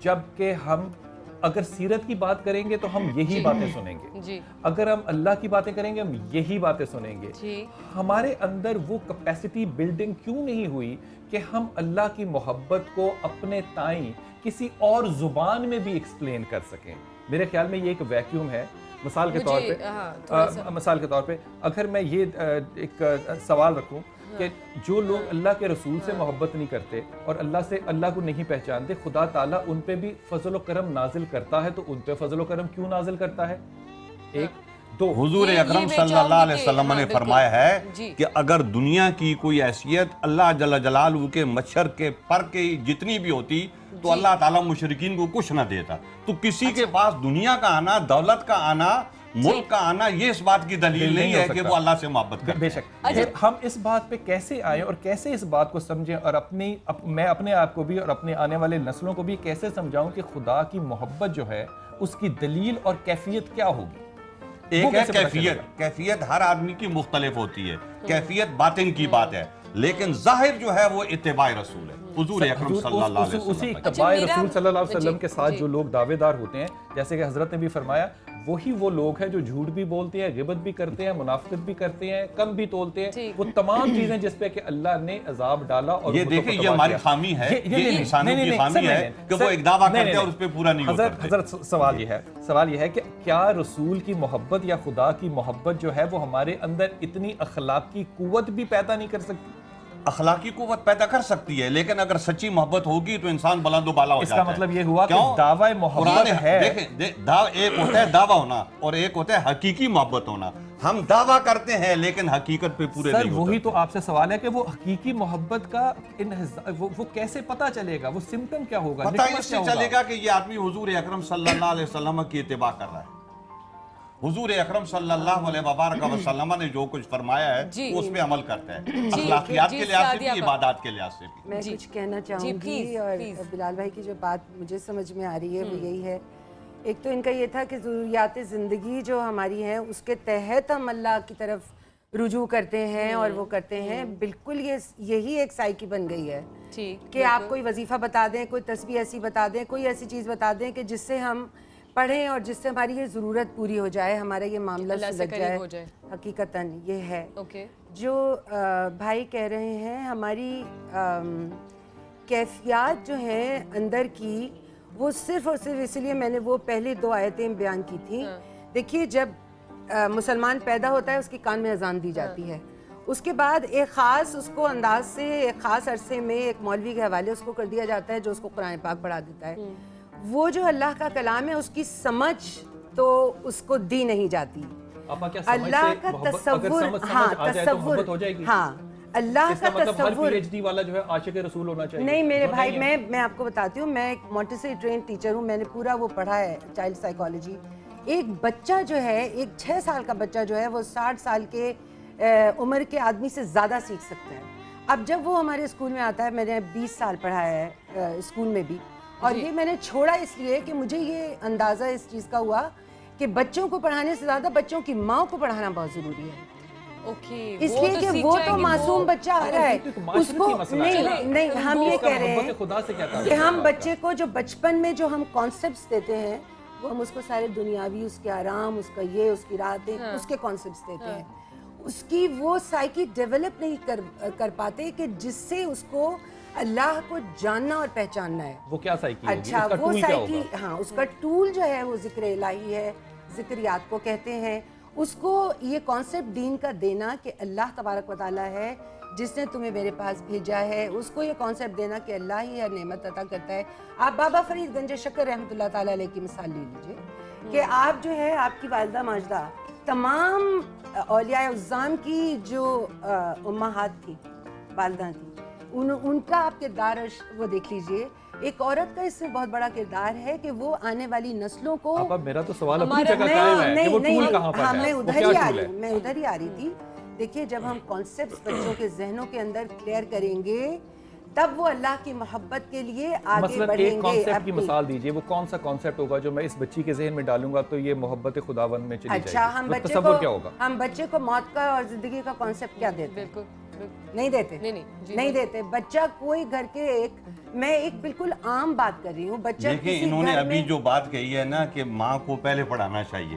جب کہ ہم اگر سیرت کی بات کریں گے تو ہم یہی باتیں سنیں گے، اگر ہم اللہ کی باتیں کریں گے ہم یہی باتیں سنیں گے. ہمارے اندر وہ کیپیسٹی بلڈنگ کیوں نہیں ہوئی کہ ہم اللہ کی محبت کو اپنے تائیں کسی اور زبان میں بھی ایکسپلین کر سکیں؟ میرے خیال میں یہ ایک ویکیوم ہے. مثال کے طور پہ مثال کے طور پہ اگر میں یہ ایک سوال رکھوں کہ جو لوگ اللہ کے رسول سے محبت نہیں کرتے اور اللہ کو نہیں پہچانتے، خدا تعالیٰ ان پہ بھی فضل و کرم نازل کرتا ہے، تو ان پہ فضل و کرم کیوں نازل کرتا ہے؟ ایک دو، حضور اکرم صلی اللہ علیہ وسلم نے فرمایا ہے کہ اگر دنیا کی کوئی حیثیت اللہ جل جلالہ کے مچھر کے پر کے جتنی بھی ہوتی تو اللہ تعالیٰ مشرکین کو کچھ نہ دیتا. تو کسی کے پاس دنیا کا آنا، دولت کا آنا، ملک کا آنا، یہ اس بات کی دلیل نہیں ہے کہ وہ اللہ سے محبت کرتے. بے شک ہم اس بات پہ کیسے آئیں اور کیسے اس بات کو سمجھیں، اور میں اپنے آپ کو بھی اور اپنے آنے والے نسلوں کو بھی کیسے سمجھاؤں کہ خدا کی محبت جو ہے اس کی دلیل اور کیفیت کیا ہوگی؟ ایک ہے کیفیت ہر آدمی کی مختلف ہوتی ہے، کیفیت باطن کی بات ہے، لیکن ظاہر جو ہے وہ اتباع رسول ہے، حضور اکرم صلی اللہ علیہ وسلم. اسی اتباع رسول صلی اللہ علیہ وسلم کے ساتھ جو لوگ دعوے دار ہوتے ہیں، جیسے کہ حضرت نے بھی فرمایا، وہی وہ لوگ ہیں جو جھوٹ بھی بولتے ہیں، غیبت بھی کرتے ہیں، منافقت بھی کرتے ہیں، کم بھی تولتے ہیں، وہ تمام چیزیں جس پہ کہ اللہ نے عذاب ڈالا. اور یہ دیکھیں یہ ہماری خامی ہے، یہ انسانوں کی خامی ہے کہ وہ ایک دعویٰ کرتے ہیں اور اس پہ پورا نہیں ہوتا. حضرت سوال یہ ہے کہ کیا رسول کی محبت یا خدا کی محبت جو ہے وہ ہمارے اندر اتنی اخلاقی قوت بھی پیدا نہیں کر سکتی؟ اخلاقی قوت پیدا کر سکتی ہے، لیکن اگر سچی محبت ہوگی تو انسان بلند و بالا ہو جاتا ہے. اس کا مطلب یہ ہوا کہ دعوی محبت ہے. دیکھیں ایک ہوتا ہے دعویٰ ہونا اور ایک ہوتا ہے حقیقی محبت ہونا. ہم دعویٰ کرتے ہیں لیکن حقیقت پہ پورے نہیں ہوتے. وہی تو آپ سے سوال ہے کہ وہ حقیقی محبت کا وہ کیسے پتا چلے گا، وہ سمٹم کیا ہوگا؟ پتہ اس سے چلے گا کہ یہ آدمی حضور اکرم صلی اللہ علیہ وسلم کی اتباع کر رہا ہے. حضور اکرم صلی اللہ علیہ وسلم نے جو کچھ فرمایا ہے وہ اس پہ عمل کرتا ہے، اخلاقیات کے لحاظ سے بھی، عبادات کے لحاظ سے بھی. میں کچھ کہنا چاہوں گی، اور بلال بھائی کی جو بات مجھے سمجھ میں آ رہی ہے وہ یہی ہے. ایک تو ان کا یہ تھا کہ ضروریات زندگی جو ہماری ہیں اس کے تحت ہم اللہ کی طرف رجوع کرتے ہیں اور وہ کرتے ہیں. بالکل یہی ایک سائیکی بن گئی ہے کہ آپ کوئی وظیفہ بتا دیں، کوئی تسبیح ایسی بتا دیں، کوئی ایسی چیز بتا دیں کہ جس سے ہم پڑھیں اور جس سے ہماری یہ ضرورت پوری ہو جائے، ہمارا یہ معاملہ سلجھ جائے. حقیقتاً یہ ہے جو بھائی کہہ رہے ہیں. ہماری کیفیات جو ہیں اندر کی، وہ صرف اور صرف اس لیے میں نے وہ پہلی 2 آیتیں بیان کی تھیں. دیکھیے جب مسلمان پیدا ہوتا ہے اس کی کان میں اذان دی جاتی ہے، اس کے بعد ایک خاص اس کو انداز سے ایک خاص عرصے میں ایک مولوی کے حوالے اس کو کر دیا جاتا ہے جو اس کو قرآن پاک پڑھا دیتا ہے. وہ جو اللہ کا کلام ہے اس کی سمجھ تو اس کو دی نہیں جاتی. اللہ کا تصور، اللہ کا تصور والا جو ہے عاشق رسول ہونا چاہیے. نہیں میرے بھائی، میں آپ کو بتاتی ہوں، میں ایک مونٹیسری ٹرین ٹیچر ہوں، میں نے پورا وہ پڑھا ہے چائلڈ سائیکالوجی. ایک بچہ جو ہے، ایک 6 سال کا بچہ جو ہے وہ 60 سال کے عمر کے آدمی سے زیادہ سیکھ سکتا ہے. اب جب وہ ہمارے اسکول میں آتا ہے، میں نے 20 سال پڑھایا ہے اسکول میں بھی، اور یہ میں نے چھوڑا اس لیے کہ مجھے یہ اندازہ اس چیز کا ہوا کہ بچوں کو پڑھانے سے زیادہ بچوں کی ماں کو پڑھانا بہت ضروری ہے. اس لیے کہ وہ تو معصوم بچہ آ رہا ہے، اس کو نہیں ہم یہ کہہ رہے ہیں کہ ہم بچے کو جو بچپن میں جو ہم کانسیپٹس دیتے ہیں وہ ہم اس کو سارے دنیاوی، اس کے آرام، اس کا یہ، اس کی راحتیں، اس کے کانسیپٹس دیتے ہیں. اس کی وہ سائیکی ڈیولپ نہیں کر پاتے کہ جس سے اس کو اللہ کو جاننا اور پہچاننا ہے. وہ کیا سائیکی ہوگی؟ اچھا وہ سائیکی، ہاں اس کا ٹول جو ہے وہ ذکر الہی ہے، ذکریات کو کہتے ہیں. اس کو یہ کانسیپٹ دین کا دینا کہ اللہ تبارک و تعالیٰ ہے جس نے تمہیں میرے پاس بھیجا ہے، اس کو یہ کانسیپٹ دینا کہ اللہ ہی ہر نعمت عطا کرتا ہے. آپ بابا فرید گنج شکر رحمۃ اللہ تعالیٰ علیہ کی مثال لے لیجئے کہ آپ جو ہے، آپ کی والدہ ماجدہ تمام اولیاء عظام کی جو امہات تھی، والدہ تھی، ان کا آپ کردار وہ دیکھ لیجئے. ایک عورت کا اس میں بہت بڑا کردار ہے کہ وہ آنے والی نسلوں کو، میرا تو سوال اپنی جگہ قائم ہے کہ وہ ٹول کہاں پر ہے. میں ادھر ہی آ رہی تھی. دیکھیے جب ہم کانسیپٹس بچوں کے ذہنوں کے اندر کلیئر کریں گے تب وہ اللہ کی محبت کے لیے آگے بڑھیں گے. ایک کانسیپٹ کی مثال دیجئے، وہ کون سا کانسیپٹ ہوگا جو میں اس بچی کے ذہن میں ڈالوں گا تو یہ محبت خداوند میں چلی جائے گی؟ اچھا تصور کیا ہوگا؟ ہم بچے کو موت کا اور زندگی کا کانسیپٹ کیا دیتے ہیں؟ نہیں دیتے، نہیں دیتے. بچہ کوئی گھر کے میں ایک بالکل عام بات کر رہی ہوں. بچہ دیکھیں انہوں نے ابھی جو بات کہی ہے نا کہ ماں کو پہلے پڑھانا چاہیے،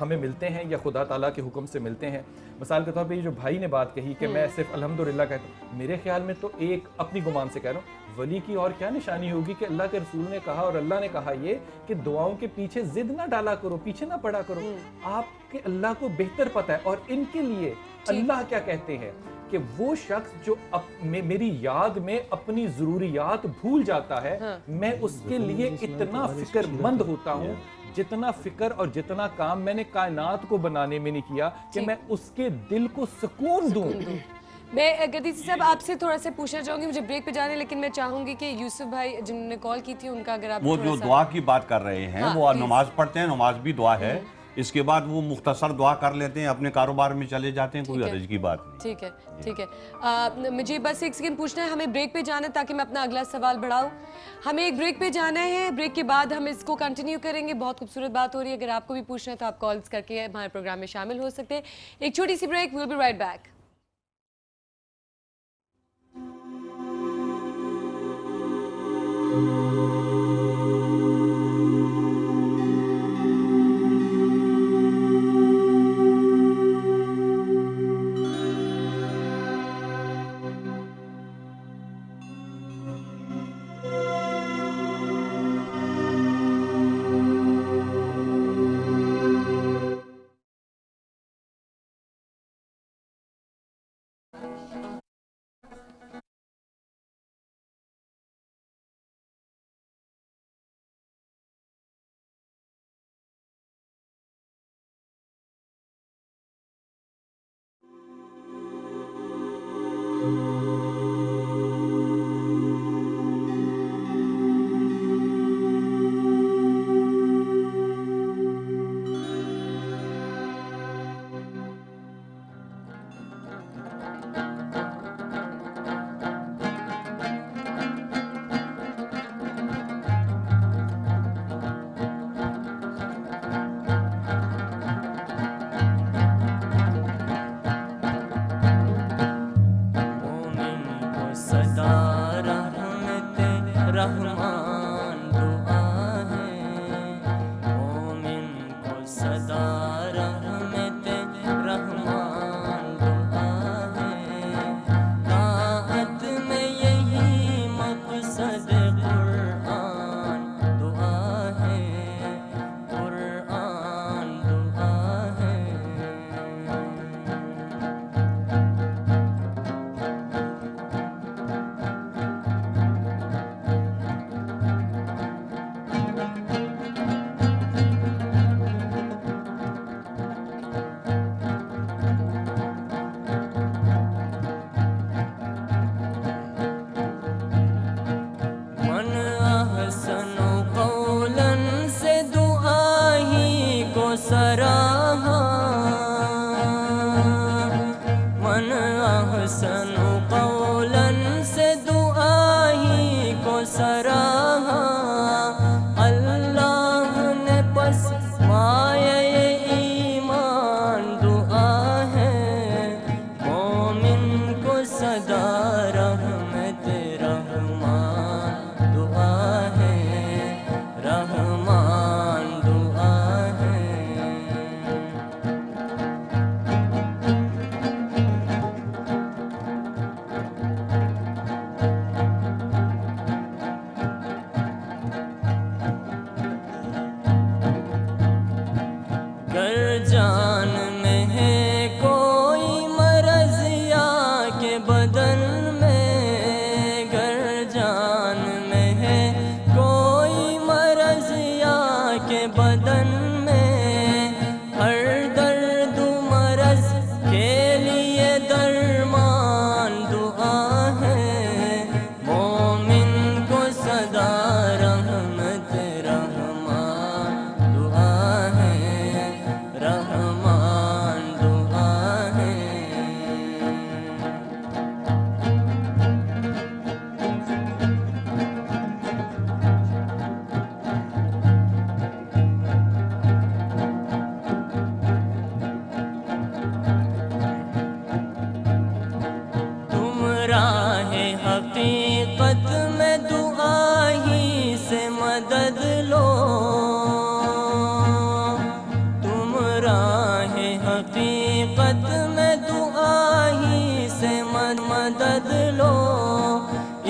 ہمیں ملتے ہیں یا خدا تعالیٰ کے حکم سے ملتے ہیں. مثال کے طور پہ یہ جو بھائی نے بات کہی کہ میں صرف الحمدللہ کہتا ہوں, میرے خیال میں تو ایک اپنی گمان سے کہہ رہا ہوں, ولی کی اور کیا نشانی ہوگی کہ اللہ کے رسول نے کہا اور اللہ نے کہا یہ کہ دعاؤں کے پیچھے ضد نہ ڈالا کرو, پیچھے نہ پڑا کرو. آپ کے اللہ کو بہتر پتہ ہے. اور ان کے لیے اللہ کیا کہتے ہیں کہ وہ شخص جو میری یاد میں اپنی ضروریات بھول جاتا ہے, میں اس کے لیے اتنا فکر مند ہوتا ہوں جتنا فکر اور جتنا کام میں نے کائنات کو بنانے میں نہیں کیا کہ میں اس کے دل کو سکون دوں. میں گدیسی صاحب آپ سے تھوڑا سا پوچھنا چاہوں گی, مجھے بریک پہ جانے, لیکن میں چاہوں گی کہ یوسف بھائی جنہوں نے کال کی تھی ان کا اگر آپ وہ جو دعا کی بات کر رہے ہیں وہ نماز پڑھتے ہیں, نماز بھی دعا ہے, اس کے بعد وہ مختصر دعا کر لیتے ہیں, اپنے کاروبار میں چلے جاتے ہیں, کوئی حرج کی بات نہیں. ٹھیک ہے, ٹھیک ہے. مجھے بس ایک سیکنڈ پوچھنا ہے, ہمیں بریک پہ جانا ہے تاکہ میں اپنا اگلا سوال بڑھاؤں. ہمیں ایک بریک پہ جانا ہے, بریک کے بعد ہم اس کو کنٹینیو کریں گے. بہت خوبصورت بات ہو رہی ہے, اگر آپ کو بھی پوچھنا ہے تو آپ کالز کر کے ہمارے پروگرام میں شامل ہو سکتے ہیں. ایک چھوٹی سی break, we'll be right back.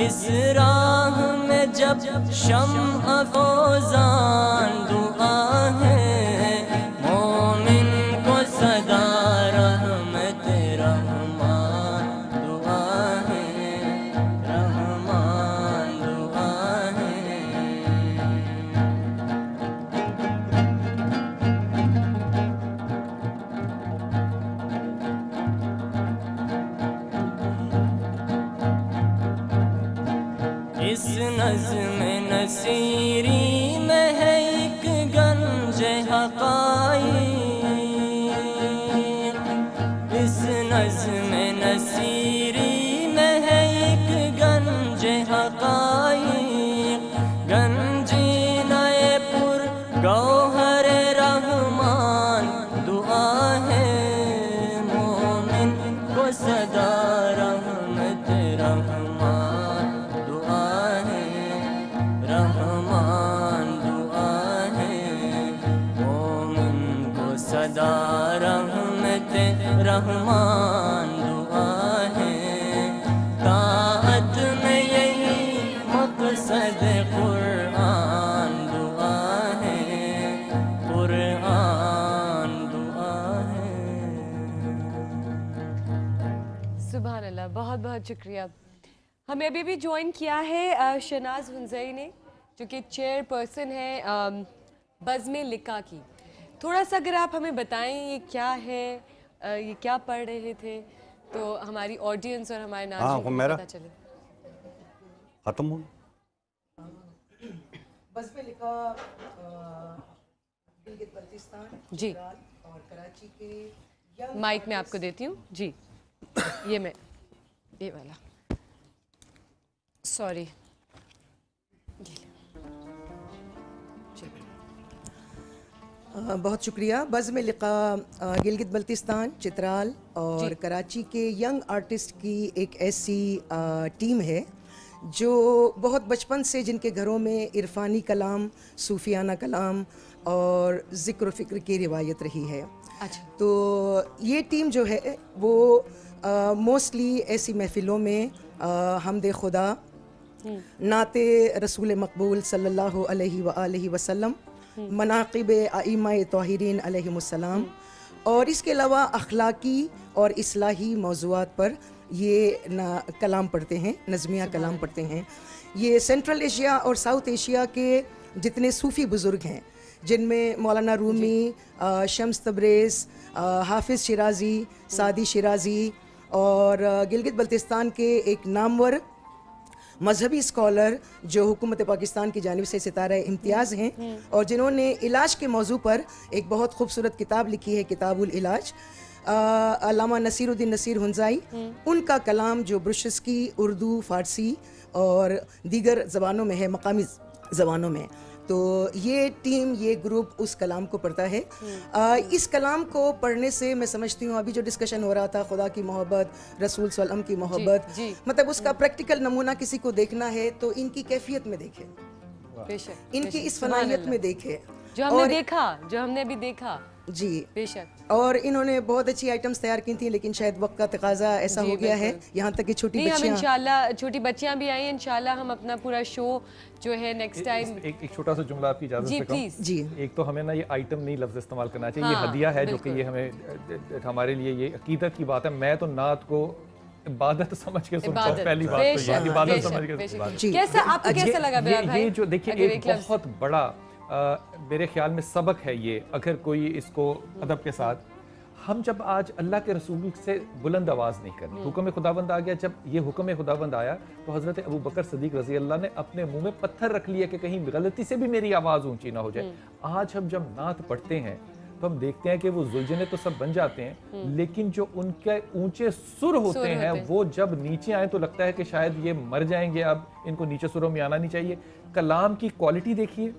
اس راہ میں جب شمع افروزان دعا ہے مومن کو صدا رحمت رحمان دعا ہے رحمان دعا ہے اس نظم نصیری میں ہے ایک گنج حقائق اس نظم نصیری میں ہے ایک گنج حقائق گنجینہ پر گوہر رحمان دعا ہے مومن کو صدا رحمت رحمان دعا ہے رحمان دعا ہے مومن کو صدا رحمت رحمان دعا ہے طاعت میں یہی مقصد قرآن دعا ہے قرآن دعا ہے سبحان اللہ، بہت بہت شکریہ. ہمیں ابھی بھی جوائن کیا ہے شہناز ہنزائی نے، جو کہ چیئر پرسن ہے بزم لقا کی. تھوڑا سا اگر آپ ہمیں بتائیں یہ کیا ہے، یہ کیا پڑھ رہے تھے تو ہماری آڈینس اور ہمارے ناظرین کو پتہ چلے. ختم ہو بزم لقا گلگت بلتستان جی اور کراچی کے مائک میں آپ کو دیتی ہوں. جی یہ میں یہ والا سوری بہت شکریہ. بزم لقا گلگت بلتستان چترال اور کراچی کے ینگ آرٹسٹ کی ایک ایسی ٹیم ہے جو بہت بچپن سے جن کے گھروں میں عرفانی کلام، صوفیانہ کلام اور ذکر و فکر کی روایت رہی ہے. تو یہ ٹیم جو ہے وہ موسٹلی ایسی محفلوں میں حمد خدا، نعت رسول مقبول صلی اللہ علیہ وآلہ وسلم، مناقب ائمہ طاہرین علیہم السلام اور اس کے علاوہ اخلاقی اور اصلاحی موضوعات پر یہ کلام پڑھتے ہیں، نظمیہ کلام پڑھتے ہیں. یہ سینٹرل ایشیا اور ساؤتھ ایشیا کے جتنے صوفی بزرگ ہیں، جن میں مولانا رومی، شمس تبریز، حافظ شیرازی، سعدی شیرازی اور گلگت بلتستان کے ایک نامور مذہبی اسکالر جو حکومت پاکستان کی جانب سے ستارہ امتیاز ہیں اور جنہوں نے علاج کے موضوع پر ایک بہت خوبصورت کتاب لکھی ہے، کتاب العلاج، علامہ نصیر الدین نصیر ہنزائی. ان کا کلام جو برشس کی اردو، فارسی اور دیگر زبانوں میں ہے، مقامی زبانوں میں. تو یہ ٹیم، یہ گروپ اس کلام کو پڑھتا ہے. اس کلام کو پڑھنے سے میں سمجھتی ہوں ابھی جو ڈسکشن ہو رہا تھا خدا کی محبت، رسول صلی اللہ علیہ وسلم کی محبت، مطلب اس کا پریکٹیکل نمونہ کسی کو دیکھنا ہے تو ان کی کیفیت میں دیکھیں، ان کی اس فنائیت میں دیکھیں جو ہم نے دیکھا، جو ہم نے ابھی دیکھا. جی بے شک. اور انہوں نے بہت اچھی آئٹمز تیار کی تھیں، لیکن شاید وقت کا تقاضا ایسا ہو گیا ہے یہاں تک کہ چھوٹی بچیاں، ہم انشاءاللہ چھوٹی بچیاں بھی آئیں، انشاءاللہ ہم اپنا پورا شو جو ہے نیکسٹ ٹائم. ایک چھوٹا سا جملہ آپ کی اجازت سے کہوں. جی ایک تو ہمیں نا یہ آئٹم نہیں لفظ استعمال کرنا چاہیے، یہ ہدیہ ہے جو کہ یہ ہمیں ہمارے لیے یہ عقیدت کی بات ہے. میں تو نعت کو عبادت سمجھ کے سنتا ہوں، پہلی بات تو یہ عبادت سمجھ کے. کیسا آپ کو کیسا لگا بلال بھائی؟ یہ جو دیکھیں ایک بہت بڑا میرے خیال میں سبق ہے یہ، اگر کوئی اس کو ادب کے ساتھ، ہم جب آج اللہ کے رسول سے بلند آواز نہیں کرنی. حکم خداوند آ گیا، جب یہ حکم خداوند آیا تو حضرت ابو بکر صدیق رضی اللہ نے اپنے منہ میں پتھر رکھ لیا کہ کہیں غلطی سے بھی میری آواز اونچی نہ ہو جائے. آج ہم جب نعت پڑھتے ہیں تو ہم دیکھتے ہیں کہ وہ زلجنے تو سب بن جاتے ہیں، لیکن جو ان کے اونچے سر ہوتے ہیں وہ جب نیچے آئیں تو لگتا ہے کہ شاید یہ مر جائیں گے، اب ان کو نیچے سروں میں آنا نہیں چاہیے. کلام کی کوالٹی دیکھیے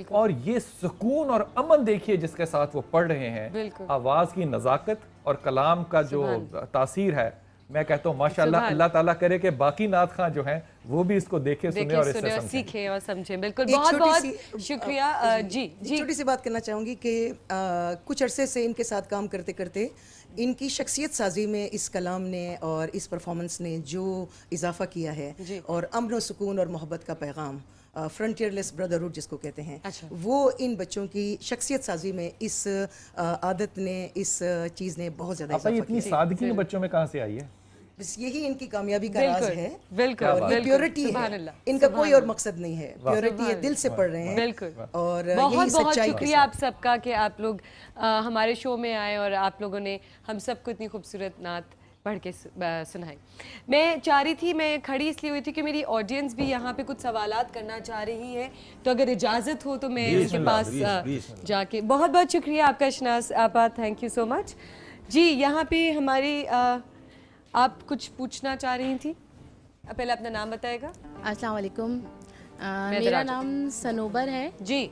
اور یہ سکون اور امن دیکھیے جس کے ساتھ وہ پڑھ رہے ہیں. آواز کی نزاکت اور کلام کا جو تاثیر ہے، میں کہتا ہوں ماشاءاللہ. اللہ تعالیٰ کرے کہ باقی نعت خواں جو ہیں وہ بھی اس کو دیکھیں، سنیں اور اس سے سیکھیں اور سمجھیں. بالکل، بہت بہت شکریہ. جی چھوٹی سی بات کرنا چاہوں گی کہ کچھ عرصے سے ان کے ساتھ کام کرتے کرتے ان کی شخصیت سازی میں اس کلام نے اور اس پرفارمنس نے جو اضافہ کیا ہے اور امن و سکون اور محبت کا پیغام فرنٹیئر لیس بردرہڈ جس کو کہتے ہیں وہ ان بچوں کی شخصیت سازی میں اس عادت نے اس چیز نے بہت زیادہ اضافہ کیا. اتنی سادگی بچوں میں کہاں سے آئی ہے؟ بس یہی ان کی کامیابی کا راز ہے. بالکل اور یہ پیورٹی ہے, ان کا کوئی اور مقصد نہیں ہے, پیورٹی ہے, دل سے پڑھ رہے ہیں. بالکل. اور بہت بہت شکریہ آپ سب کا کہ آپ لوگ ہمارے شو میں آئے اور آپ لوگوں نے ہم سب کو اتنی خوبصورت نعت پڑھ کے سنائی. میں چاہ رہی تھی, میں کھڑی اس لیے ہوئی تھی کہ میری آڈینس بھی یہاں پہ کچھ سوالات کرنا چاہ رہی ہے, تو اگر اجازت ہو تو میں ان کے پاس جا کے. بہت بہت شکریہ آپ کا شناز آپا, تھینک یو سو مچ. جی یہاں پہ ہماری آپ کچھ پوچھنا چاہ رہی تھی, پہلے اپنا نام بتائے گا. السلام علیکم, میرا نام سنوبر ہے. جی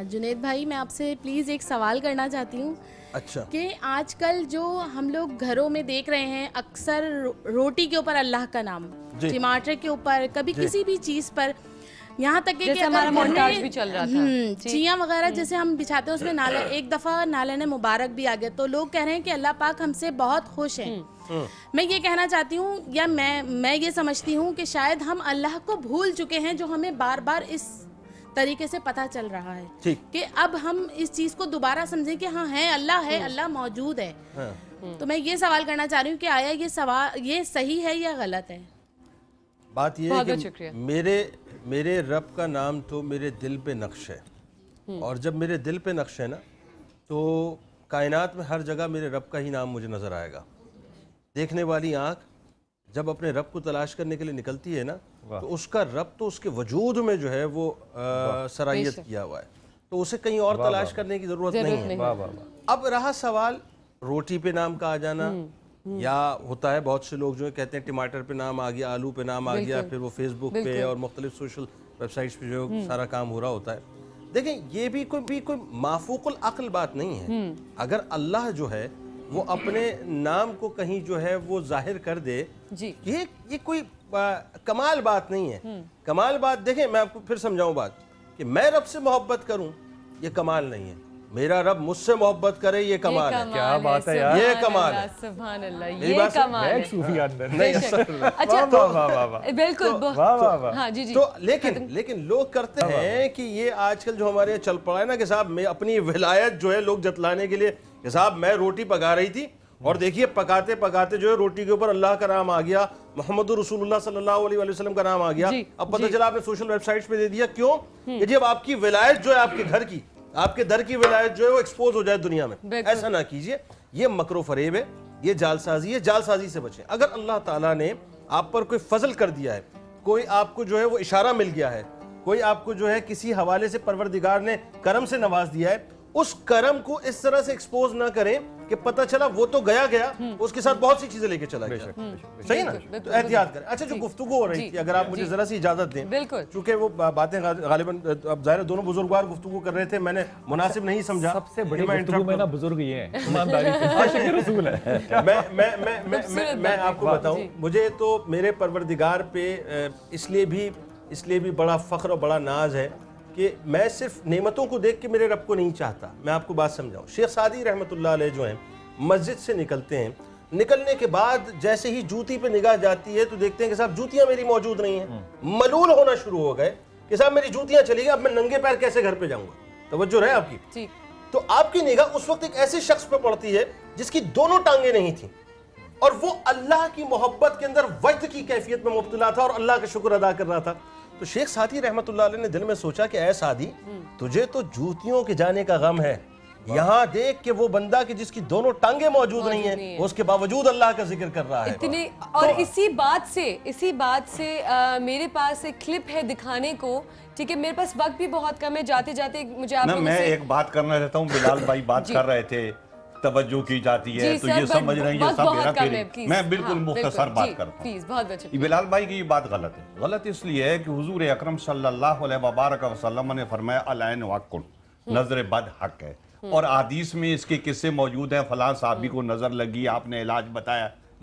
جنید بھائی, میں آپ سے پلیز ایک سوال کرنا چاہتی ہوں. اچھا. کہ آج کل جو ہم لوگ گھروں میں دیکھ رہے ہیں, اکثر روٹی کے اوپر اللہ کا نام, ٹماٹر کے اوپر, کبھی کسی بھی چیز پر, یہاں تک کہ ہمارا مونٹاج بھی چل رہا تھا, چیاں وغیرہ جیسے ہم بچھاتے ہیں اس میں نالا, ایک دفعہ نالے مبارک بھی آ گیا, تو لوگ کہہ رہے ہیں کہ اللہ پاک ہم سے بہت خوش ہیں. میں یہ کہنا چاہتی ہوں, یا میں یہ سمجھتی ہوں کہ شاید ہم اللہ کو بھول چکے ہیں, جو ہمیں بار بار اس طریقے سے پتہ چل رہا ہے کہ اب ہم اس چیز کو دوبارہ سمجھیں کہ ہاں ہے, اللہ موجود ہے. تو میں یہ سوال کرنا چاہ رہی ہوں کہ آیا یہ صحیح ہے یا غلط ہے؟ بات یہ ہے کہ میرے رب کا نام تو میرے دل پہ نقش ہے, اور جب میرے دل پہ نقش ہے نا, تو کائنات میں ہر جگہ میرے رب کا ہی نام مجھے نظر آئے گا. دیکھنے والی آنکھ جب اپنے رب کو تلاش کرنے کے لیے نکلتی ہے نا, تو اس کا رب تو اس کے وجود میں جو ہے وہ سرائیت کیا ہوا ہے, تو اسے کہیں اور تلاش کرنے کی ضرورت نہیں ہے. اب رہا سوال روٹی پہ نام کا آ جانا, یا ہوتا ہے بہت سے لوگ جو کہتے ہیں ٹماٹر پہ نام آ گیا, آلو پہ نام آ گیا, پھر وہ فیس بک پہ اور مختلف سوشل ویب سائٹس پہ جو سارا کام ہو رہا ہوتا ہے. دیکھیں یہ بھی کوئی مافوق العقل بات نہیں ہے. اگر اللہ جو ہے وہ اپنے نام کو کہیں جو ہے وہ ظاہر کر دے, یہ کوئی کمال بات نہیں ہے. کمال بات دیکھیں, میں آپ کو پھر سمجھاؤں بات, کہ میں رب سے محبت کروں یہ کمال نہیں ہے, میرا رب مجھ سے محبت کرے یہ کمال ہے. کیا بات ہے یار, یہ کمال ہے. سبحان اللہ, یہ کمال ہے. صوفی اندر بالکل. ہاں جی. تو لیکن لوگ کرتے ہیں کہ یہ آج کل جو ہمارے چل پڑا ہے نا, کہ صاحب میں اپنی ولایت جو ہے لوگ جتلانے کے لیے, کہ صاحب میں روٹی پکا رہی تھی اور دیکھیے پکاتے پکاتے جو ہے روٹی کے اوپر اللہ کا نام آ گیا, محمد رسول اللہ صلی اللہ علیہ وسلم کا نام آ گیا. اب پتہ چلا آپ نے سوشل ویب سائٹس پہ دے دیا. کیوں؟ کہ جب آپ کی ولایت جو ہے آپ کے گھر کی, آپ کے در کی ولایت جو ہے وہ ایکسپوز ہو جائے دنیا میں. ایسا نہ کیجئے, یہ مکر و فریب ہے, یہ جال سازی ہے. جال سازی سے بچیں. اگر اللہ تعالیٰ نے آپ پر کوئی فضل کر دیا ہے, کوئی آپ کو جو ہے وہ اشارہ مل گیا ہے, کوئی آپ کو جو ہے کسی حوالے سے پروردگار نے کرم سے نواز دیا ہے, اس کرم کو اس طرح سے ایکسپوز نہ کریں کہ پتہ چلا وہ تو گیا, اس کے ساتھ بہت سی چیزیں لے کے چلا گیا. صحیح نا, تو احتیاط کریں. اچھا, جو گفتگو ہو رہی تھی, اگر آپ مجھے ذرا سی اجازت دیں, چونکہ وہ باتیں غالباً اب ظاہر دونوں بزرگوار گفتگو کر رہے تھے, میں نے مناسب نہیں سمجھا. سب سے بڑی گفتگو میں نا بزرگ یہ ہیں, ایمانداری سے عاشق رسول ہے. میں آپ کو بتاؤں, مجھے تو میرے پروردگار پہ اس لیے بھی بڑا فخر اور بڑا ناز ہے کہ میں صرف نعمتوں کو دیکھ کے میرے رب کو نہیں چاہتا. میں آپ کو بات سمجھاؤں, شیخ سعدی رحمۃ اللہ علیہ جو ہیں مسجد سے نکلتے ہیں, نکلنے کے بعد جیسے ہی جوتی پہ نگاہ جاتی ہے تو دیکھتے ہیں کہ صاحب جوتیاں میری موجود نہیں ہیں. ملول ہونا شروع ہو گئے کہ صاحب میری جوتیاں چلی گئی, اب میں ننگے پیر کیسے گھر پہ جاؤں گا. توجہ رہے آپ کی. تو آپ کی نگاہ اس وقت ایک ایسے شخص پہ پڑتی ہے جس کی دونوں ٹانگیں نہیں تھیں, اور وہ اللہ کی محبت کے اندر وجد کی کیفیت میں مبتلا تھا اور اللہ کا شکر ادا کر رہا تھا. تو شیخ سعدی رحمت اللہ علیہ نے دل میں سوچا کہ اے سعدی, تجھے تو جوتیوں کے جانے کا غم ہے, یہاں دیکھ کہ وہ بندہ کہ جس کی دونوں ٹانگیں موجود نہیں ہیں, اس کے باوجود اللہ کا ذکر کر رہا ہے. اور اسی بات سے میرے پاس ایک کلپ ہے دکھانے کو. ٹھیک ہے, میرے پاس وقت بھی بہت کم ہے, جاتے جاتے مجھے آپ میں ایک بات کرنا چاہتا ہوں. بلال بھائی بات کر رہے تھے, توجہ کی جاتی ہے, تو یہ سمجھ رہے ہیں یہ سب میرا پھر, میں بالکل مختصر بات کرتا ہوں. بلال بھائی کی یہ بات غلط ہے. غلط اس لیے ہے کہ حضور اکرم صلی اللہ علیہ وبارک وسلم نے فرمایا العین حق, نظر بد حق ہے, اور حدیث میں اس کے قصے موجود ہیں, فلاں صحابی کو نظر لگی, آپ نے علاج بتایا,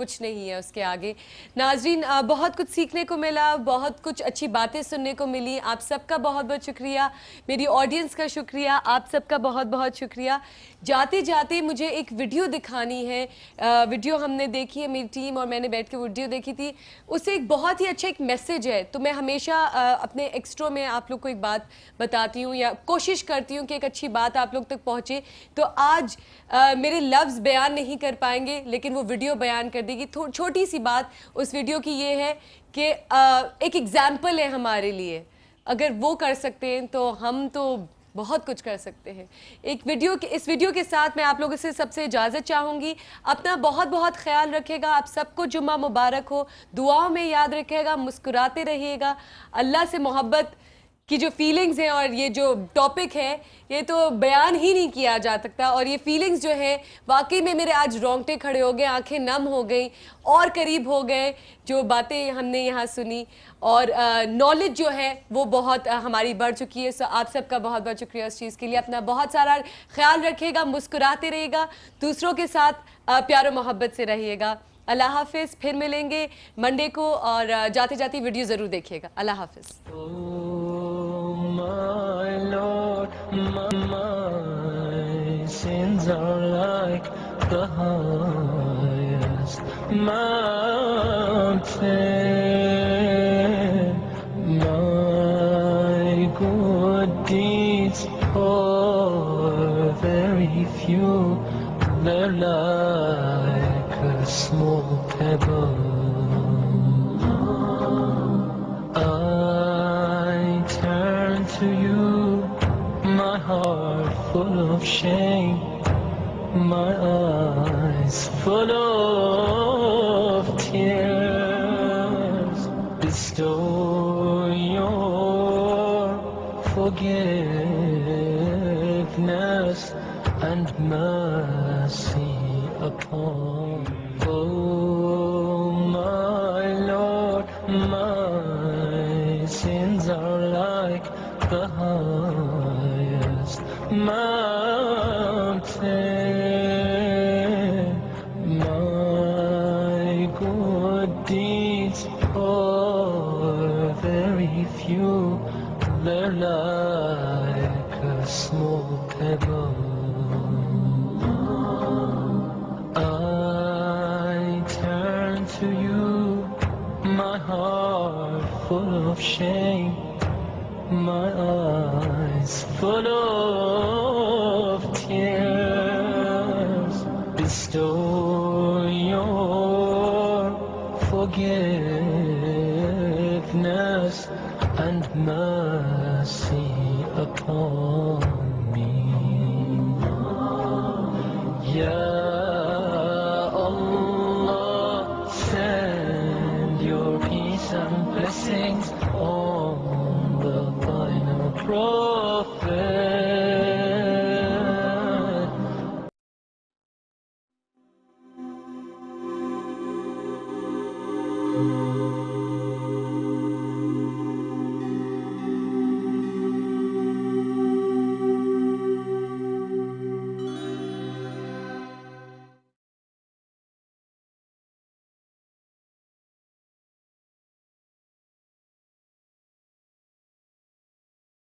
کچھ نہیں ہے اس کے آگے. ناظرین بہت کچھ سیکھنے کو ملا, بہت کچھ اچھی باتیں سننے کو ملی. آپ سب کا بہت بہت شکریہ, میری آڈینس کا شکریہ, آپ سب کا بہت بہت شکریہ. جاتے جاتے مجھے ایک ویڈیو دکھانی ہے. ویڈیو ہم نے دیکھی ہے, میری ٹیم اور میں نے بیٹھ کے ویڈیو دیکھی تھی. اس سے ایک بہت ہی اچھا ایک میسیج ہے. تو میں ہمیشہ اپنے ایکسٹرو میں آپ لوگ کو ایک بات بتاتی ہوں یا کوشش کرتی ہوں کہ ایک اچھی بات آپ لوگ تک پہنچے. تو آج میرے لفظ بیان نہیں کر پائیں گے, لیکن وہ ویڈیو بیان کر دے گی. چھوٹی سی بات اس ویڈیو کی یہ ہے کہ ایک ایگزامپل ہے ہمارے لیے. اگر وہ کر سکتے ہیں تو ہم تو بہت کچھ کر سکتے ہیں. اس ویڈیو کے ساتھ میں آپ لوگوں سے سب سے اجازت چاہوں گی. اپنا بہت بہت خیال رکھے گا. آپ سب کو جمعہ مبارک ہو. دعاؤں میں یاد رکھے گا, مسکراتے رہیے گا. اللہ سے محبت کی جو فیلنگز ہیں اور یہ جو ٹاپک ہے یہ تو بیان ہی نہیں کیا جا سکتا. اور یہ فیلنگز جو ہے واقعی میں میرے آج رونگٹے کھڑے ہو گئے, آنکھیں نم ہو گئیں اور قریب ہو گئے جو باتیں ہم نے یہاں سنی. اور نالج جو ہے وہ بہت ہماری بڑھ چکی ہے. آپ سب کا بہت بہت شکریہ اس چیز کے لیے. اپنا بہت سارا خیال رکھے گا, مسکراتے رہے گا, دوسروں کے ساتھ پیار و محبت سے رہیے گا. اللہ حافظ. پھر ملیں گے منڈے کو, اور جاتے جاتی ویڈیو ضرور دیکھیے گا. اللہ حافظ. My Lord, my sins are like the highest mountain. My good deeds are very few. They're like a small pebble. To you, my heart full of shame, my eyes full of tears. Bestow your forgiveness and mercy upon me. Oh my Lord, my sins are like the highest mountain. My good deeds are very few. They're like a small pebble. I turn to you, my heart full of shame, my eyes full of tears. Bestow your forgiveness and mercy upon me. Ya Allah, send your peace and blessings